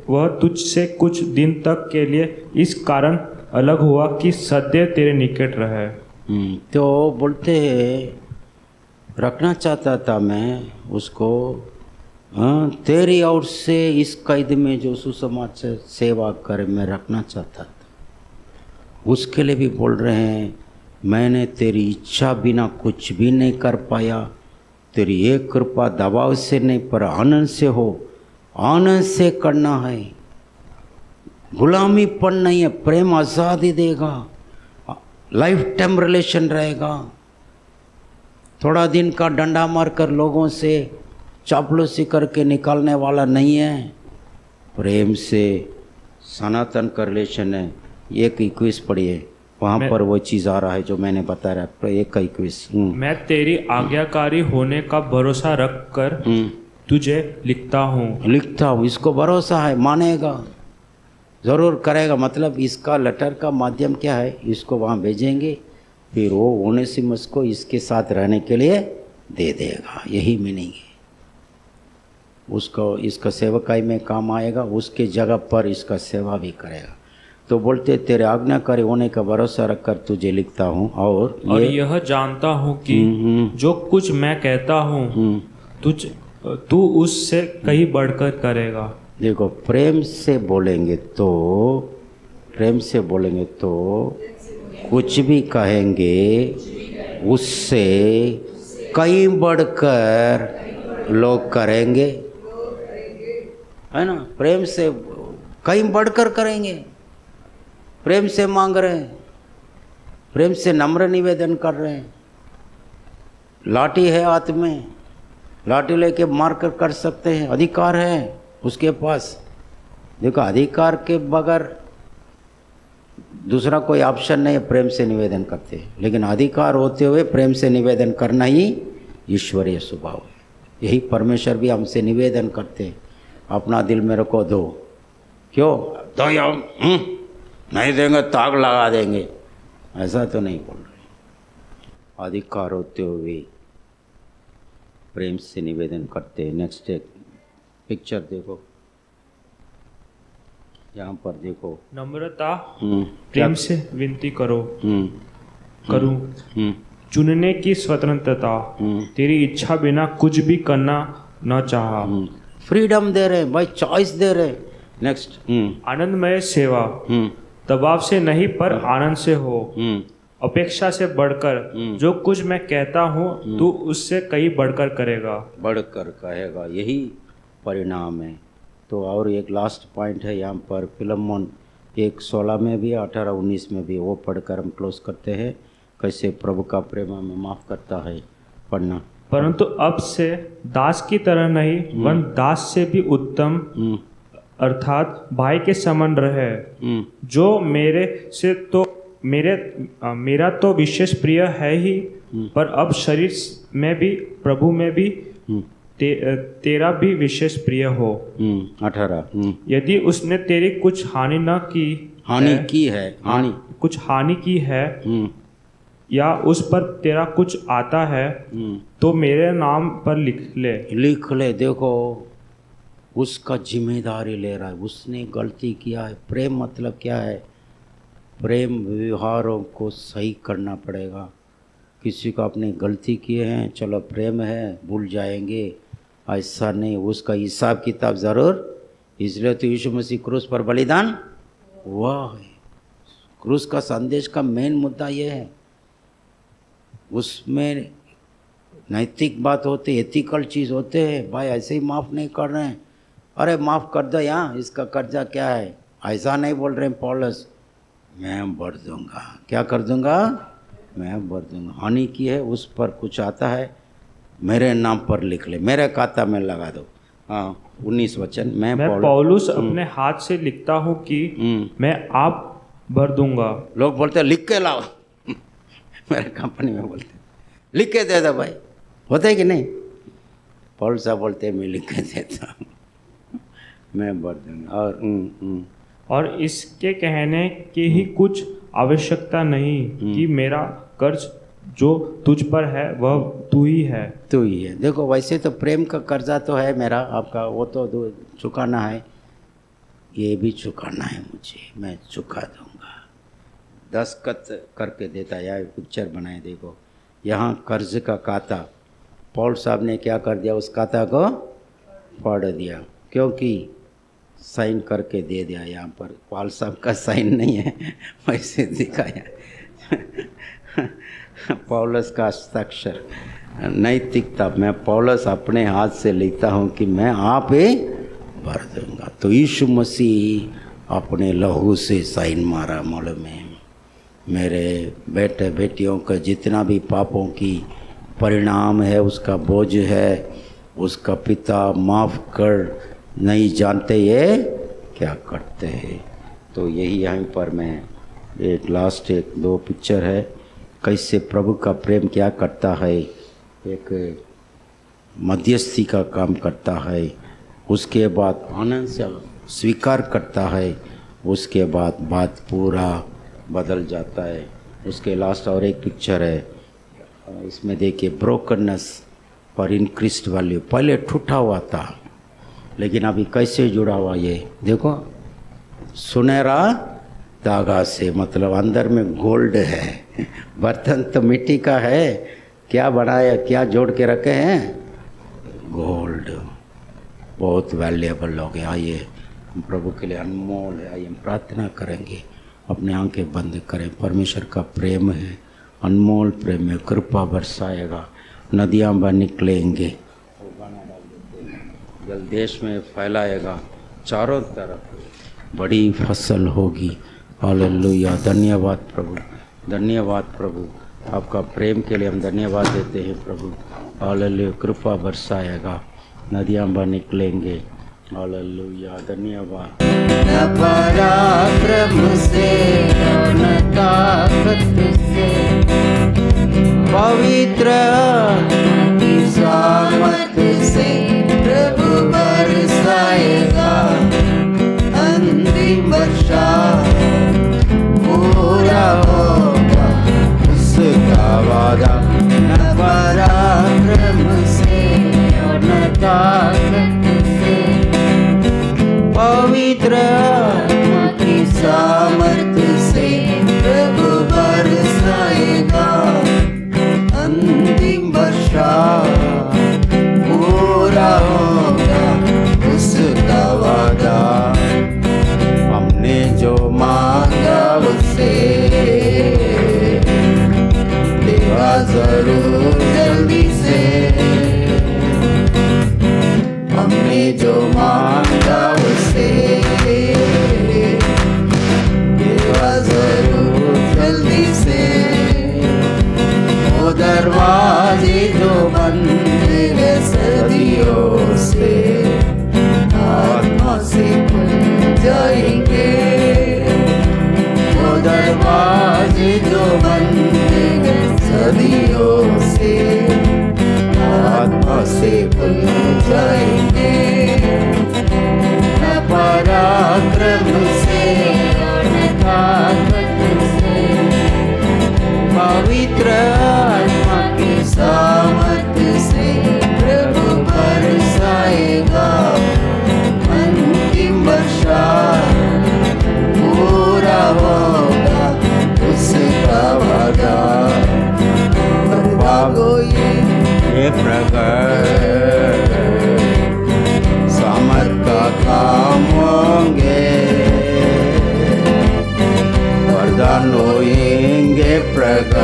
वह तुझसे कुछ दिन तक के लिए इस कारण अलग हुआ कि सदैव तेरे निकट रहे। तो बोलते रखना चाहता था मैं उसको, तेरी ओर से इस कैद में जो सुसमाचार सेवा करे मैं रखना चाहता था। उसके लिए भी बोल रहे हैं, मैंने तेरी इच्छा बिना कुछ भी नहीं कर पाया, तेरी एक कृपा दबाव से नहीं पर आनंद से हो, आनंद से करना है। गुलामीपन नहीं है, प्रेम आज़ादी देगा, लाइफ टाइम रिलेशन रहेगा, थोड़ा दिन का डंडा मारकर लोगों से चापलूसी करके निकालने वाला नहीं है। प्रेम से सनातन का रिलेशन है। 1:21 पढ़िए, वहाँ पर वो चीज़ आ रहा है जो मैंने बताया। 1:21 मैं तेरी आज्ञाकारी होने का भरोसा रख कर तुझे लिखता हूँ। इसको भरोसा है, मानेगा, ज़रूर करेगा। मतलब इसका लेटर का माध्यम क्या है, इसको वहाँ भेजेंगे, फिर वो ओनेसिमस को इसके साथ रहने के लिए दे देगा। यही मीनिंग है। उसको इसका सेवकाई में काम आएगा, उसके जगह पर इसका सेवा भी करेगा। तो बोलते तेरे आज्ञाकारी होने का भरोसा रखकर तुझे लिखता हूँ और यह जानता हूँ कि जो कुछ मैं कहता हूँ तू उससे कहीं बढ़कर करेगा। देखो, प्रेम से बोलेंगे तो कुछ भी कहेंगे उससे कहीं बढ़कर लोग करेंगे, है ना। प्रेम से कहीं बढ़कर करेंगे। प्रेम से मांग रहे हैं, प्रेम से नम्र निवेदन कर रहे हैं। लाठी है हाथ में, लाठी लेके मार कर सकते हैं, अधिकार है उसके पास। देखो, अधिकार के बगैर दूसरा कोई ऑप्शन नहीं है। प्रेम से निवेदन करते हैं, लेकिन अधिकार होते हुए प्रेम से निवेदन करना ही ईश्वरीय स्वभाव है। यही परमेश्वर भी हमसे निवेदन करते हैं, अपना दिल मेरे को दो। क्यों दो, नहीं देंगे तो आग लगा देंगे, ऐसा तो नहीं बोल रहे। अधिकार होते हुए प्रेम से निवेदन करते हैं। नेक्स्ट एक पिक्चर देखो, यहाँ पर देखो, नम्रता प्रेम से विनती करूं, चुनने की स्वतंत्रता, तेरी इच्छा बिना कुछ भी करना न चाहा। फ्रीडम दे रहे, भाई चॉइस दे रहे। नेक्स्ट, आनंदमय सेवा, दबाव से नहीं पर आनंद से हो, अपेक्षा से बढ़कर। जो कुछ मैं कहता हूँ तू उससे कहीं बढ़कर करेगा। यही परिणाम है। तो और एक लास्ट पॉइंट है यहाँ पर, फिलमोन 1:16 में भी, 18-19 में भी, वो पढ़कर हम क्लोज करते हैं। कैसे प्रभु का प्रेम हमें माफ़ करता है, पढ़ना। परंतु अब से दास की तरह नहीं, वरन दास से भी उत्तम, अर्थात भाई के समान रहे। जो मेरा तो विशेष प्रिय है ही, पर अब शरीर में भी प्रभु में भी तेरा भी विशेष प्रिय हो। 18 यदि उसने तेरी कुछ हानि न की, कुछ हानि की है, या उस पर तेरा कुछ आता है, तो मेरे नाम पर लिख ले। देखो, उसका जिम्मेदारी ले रहा है, उसने गलती किया है। प्रेम मतलब क्या है? प्रेम व्यवहारों को सही करना पड़ेगा। किसी को अपनी गलती किए हैं, चलो प्रेम है, भूल जाएंगे, ऐसा नहीं। उसका हिसाब किताब ज़रूर। इसलिए तो यीशु मसीह क्रूस पर बलिदान हुआ है। क्रूस का संदेश का मेन मुद्दा ये है। उसमें नैतिक बात होती, एथिकल चीज़ होते हैं। भाई ऐसे ही माफ़ नहीं कर रहे हैं, अरे माफ़ कर दो, यहाँ इसका कर्जा क्या है, ऐसा नहीं बोल रहे हैं पौलुस। मैं भर दूंगा, क्या कर दूंगा? मैं भर दूंगा। हानि की है, उस पर कुछ आता है, मेरे नाम पर लिख ले, मेरे खाता में लगा दो। हाँ, 19 वचन। मैं पौलुस अपने हाथ से लिखता हूँ कि मैं आप भर दूंगा। लोग बोलते लिख के लाओ मेरे कंपनी में बोलते लिख के दे दो भाई, होता है कि नहीं? पौलुस साहब बोलते मैं लिख के देता हूँ, मैं भर दूंगा। और इसके कहने की ही कुछ आवश्यकता नहीं कि मेरा कर्ज जो तुझ पर है वह तू ही है। देखो, वैसे तो प्रेम का कर्जा तो है मेरा, आपका, वो तो चुकाना है, ये भी चुकाना है मुझे, मैं चुका दूंगा। दस्तखत करके देता है। पिक्चर बनाए देखो, यहाँ कर्ज का खाता, पौल साहब ने क्या कर दिया, उस खाता को फाड़ दिया, क्योंकि साइन करके दे दिया। यहाँ पर पौल साहब का साइन नहीं है, वैसे दिखाया पौलुस का हस्ताक्षर। नैतिकता, मैं पौलुस अपने हाथ से लिखता हूँ कि मैं आप ही भर दूंगा। तो यीशु मसीह अपने लहू से साइन मारा। मालूम है, मेरे बेटे बेटियों का जितना भी पापों की परिणाम है, उसका बोझ है, उसका पिता माफ़ कर नहीं जानते ये क्या करते हैं। तो यही यहाँ पर मैं एक लास्ट 1-2 पिक्चर है, कैसे प्रभु का प्रेम क्या करता है, एक मध्यस्थी का काम करता है, उसके बाद आनंद से स्वीकार करता है, उसके बाद बात पूरा बदल जाता है। उसके लास्ट और एक पिक्चर है, इसमें देखिए ब्रोकननेस पर इंक्रीस्ड वैल्यू। पहले टूटा हुआ था लेकिन अभी कैसे जुड़ा हुआ, ये देखो सुनहरा धागा से, मतलब अंदर में गोल्ड है। बर्तन तो मिट्टी का है, क्या बनाया, क्या जोड़ के रखे हैं, गोल्ड। बहुत वैल्यूएबल हो गया। आइए हम प्रभु के लिए अनमोल है, आइए हम प्रार्थना करेंगे, अपने आंखें बंद करें। परमेश्वर का प्रेम है, अनमोल प्रेम है, कृपा बरसाएगा, नदियाँ बन निकलेंगे, जल देश में फैलाएगा, चारों तरफ बड़ी फसल होगी। हालेलुया। धन्यवाद प्रभु, धन्यवाद प्रभु, आपका प्रेम के लिए हम धन्यवाद देते हैं प्रभु। हालेलुया। कृपा बरसाएगा, नदियाँ बन निकलेंगे। हालेलुया। धन्यवाद। न पराक्रम से न ताकत से, पवित्र की सामर्थ से प्रभु बरसाएगा अंतिम वर्षा, पूरा होगा उसका वादा। न पराक्रम से और न ताकत से, पवित्र की सामर्थ से प्रभु बरसाएगा अंतिम वर्षा, पूरा होगा उसका वादा। हमने जो मांगा उससे देगा जरूर जल्दी से, हमने जो मांगा उससे देगा जरूर जल्दी से। वो दरवाजे जो बंद है सदियों से, आत्मा से खुल जाएंगे। वो दरवाजे जो बंद है सदियों से, आत्मा से खुल जाएंगे। न पराक्रम से न ताकत से, पवित्र आत्मा की सामर्थ से प्रभु बरसाएगा अंतिम वर्षा, पूरा होगा उसका वादा। भागो ये प्रकट सामर्थ का काम होंगे, वरदान होएंगे प्रकट,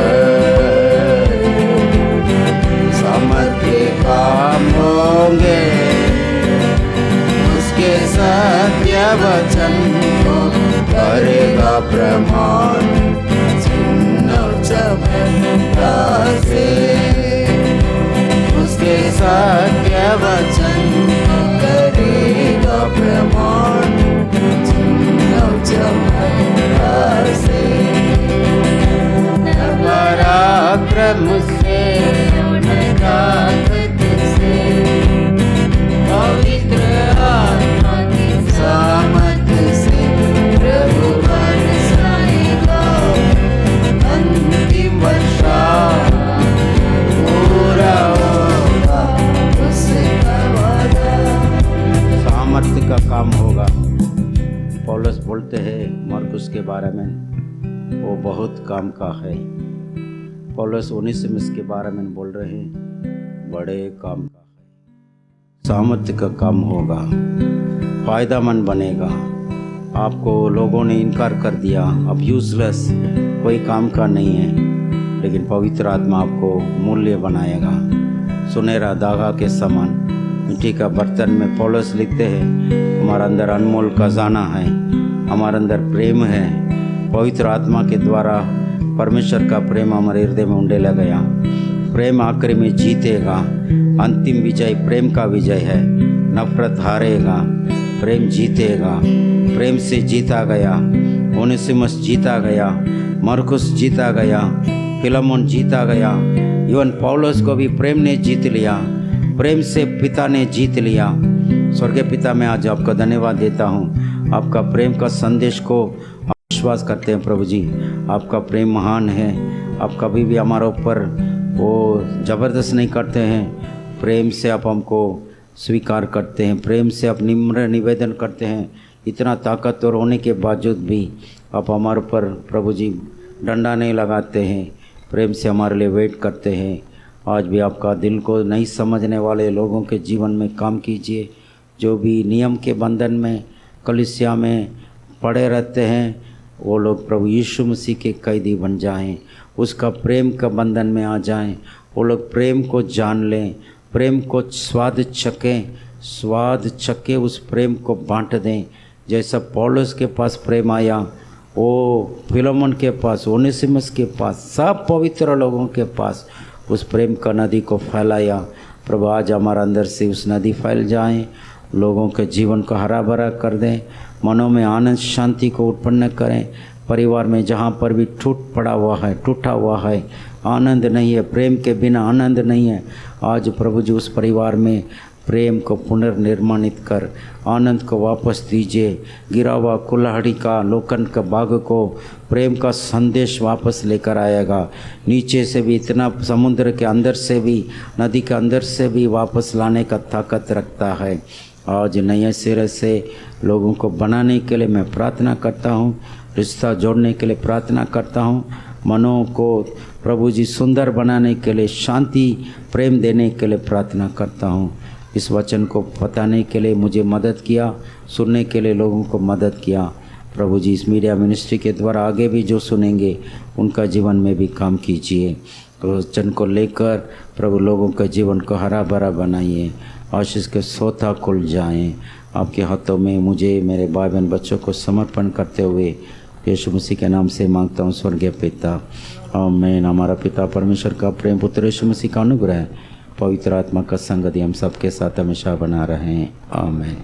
सामर्थ के काम होंगे। उसके सत्य वचन को करेगा प्रमाण, चिन्ह चमत्कार से। उसके सत्य वचन को करेगा प्रमाण, चिन्ह चमत्कार से। न पराक्रम से न ताकत से, पवित्र आत्मा की सामर्थ से प्रभु बरसाएगा अंतिम वर्षा, पूरा होगा उसका वादा। सामर्थ्य का काम होगा। पौलुस बोलते हैं मरकुस के बारे में, वो बहुत काम का है। पौलुस ओनेसिमुस के बारे में बोल रहे हैं, बड़े काम का है। सामर्थ्य का काम होगा, फायदामंद बनेगा। आपको लोगों ने इनकार कर दिया, अब यूजलेस, कोई काम का नहीं है, लेकिन पवित्र आत्मा आपको मूल्य बनाएगा, सुनहरा धागा के समान। मिट्टी का बर्तन में पौलुस लिखते हैं, हमारा अंदर अनमोल खजाना है, हमारे अंदर प्रेम है। पवित्र आत्मा के द्वारा परमेश्वर का प्रेम हमारे हृदय में उंडेला गया। प्रेम आखिर में जीतेगा। अंतिम विजय प्रेम का विजय है। नफरत हारेगा, प्रेम जीतेगा। प्रेम से जीता गया, ओनेसिमस जीता गया, मरकुस जीता गया, फिलमोन जीता गया। इवन पौलुस को भी प्रेम ने जीत लिया, प्रेम से पिता ने जीत लिया। स्वर्गीय पिता, मैं आज आपका धन्यवाद देता हूँ। आपका प्रेम का संदेश को विश्वास करते हैं प्रभु जी। आपका प्रेम महान है। आप कभी भी हमारे ऊपर वो ज़बरदस्त नहीं करते हैं। प्रेम से आप हमको स्वीकार करते हैं, प्रेम से आप निम्र निवेदन करते हैं। इतना ताकतवर होने के बावजूद भी आप हमारे ऊपर प्रभु जी डंडा नहीं लगाते हैं, प्रेम से हमारे लिए वेट करते हैं। आज भी आपका दिल को नहीं समझने वाले लोगों के जीवन में काम कीजिए। जो भी नियम के बंधन में कलीसिया में पड़े रहते हैं, वो लोग प्रभु यीशु मसीह के कैदी बन जाएं, उसका प्रेम का बंधन में आ जाएं। वो लोग प्रेम को जान लें, प्रेम को स्वाद चखे उस प्रेम को बांट दें। जैसा पौलुस के पास प्रेम आया, वो फिलोमन के पास, ओनेसिमस के पास, सब पवित्र लोगों के पास उस प्रेम का नदी को फैलाया। प्रभु आज हमारे अंदर से उस नदी फैल जाएं, लोगों के जीवन को हरा भरा कर दें, मनों में आनंद शांति को उत्पन्न करें। परिवार में जहाँ पर भी टूटा हुआ है, आनंद नहीं है, प्रेम के बिना आनंद नहीं है, आज प्रभु जी उस परिवार में प्रेम को पुनर्निर्माणित कर आनंद को वापस दीजिए। गिरा हुआ कुल्हाड़ी का लोकन का बाग को प्रेम का संदेश वापस लेकर आएगा। नीचे से भी इतना, समुद्र के अंदर से भी, नदी के अंदर से भी वापस लाने का ताकत रखता है। आज नए सिरे से लोगों को बनाने के लिए मैं प्रार्थना करता हूँ, रिश्ता जोड़ने के लिए प्रार्थना करता हूँ, मनों को प्रभु जी सुंदर बनाने के लिए, शांति प्रेम देने के लिए प्रार्थना करता हूँ। इस वचन को बताने के लिए मुझे मदद किया, सुनने के लिए लोगों को मदद किया। प्रभु जी इस मीडिया मिनिस्ट्री के द्वारा आगे भी जो सुनेंगे उनका जीवन में भी काम कीजिए। वचन को लेकर प्रभु लोगों के जीवन को हरा भरा बनाइए, आशीष के सोता खुल जाएं। आपके हाथों में मुझे, मेरे भाई बहन बच्चों को समर्पण करते हुए यीशु मसीह के नाम से मांगता हूँ, स्वर्गीय पिता। आमीन। हमारा पिता परमेश्वर का प्रेम, पुत्र यीशु मसीह का अनुग्रह, पवित्र आत्मा का संगति हम सबके साथ हमेशा बना रहे। आमीन।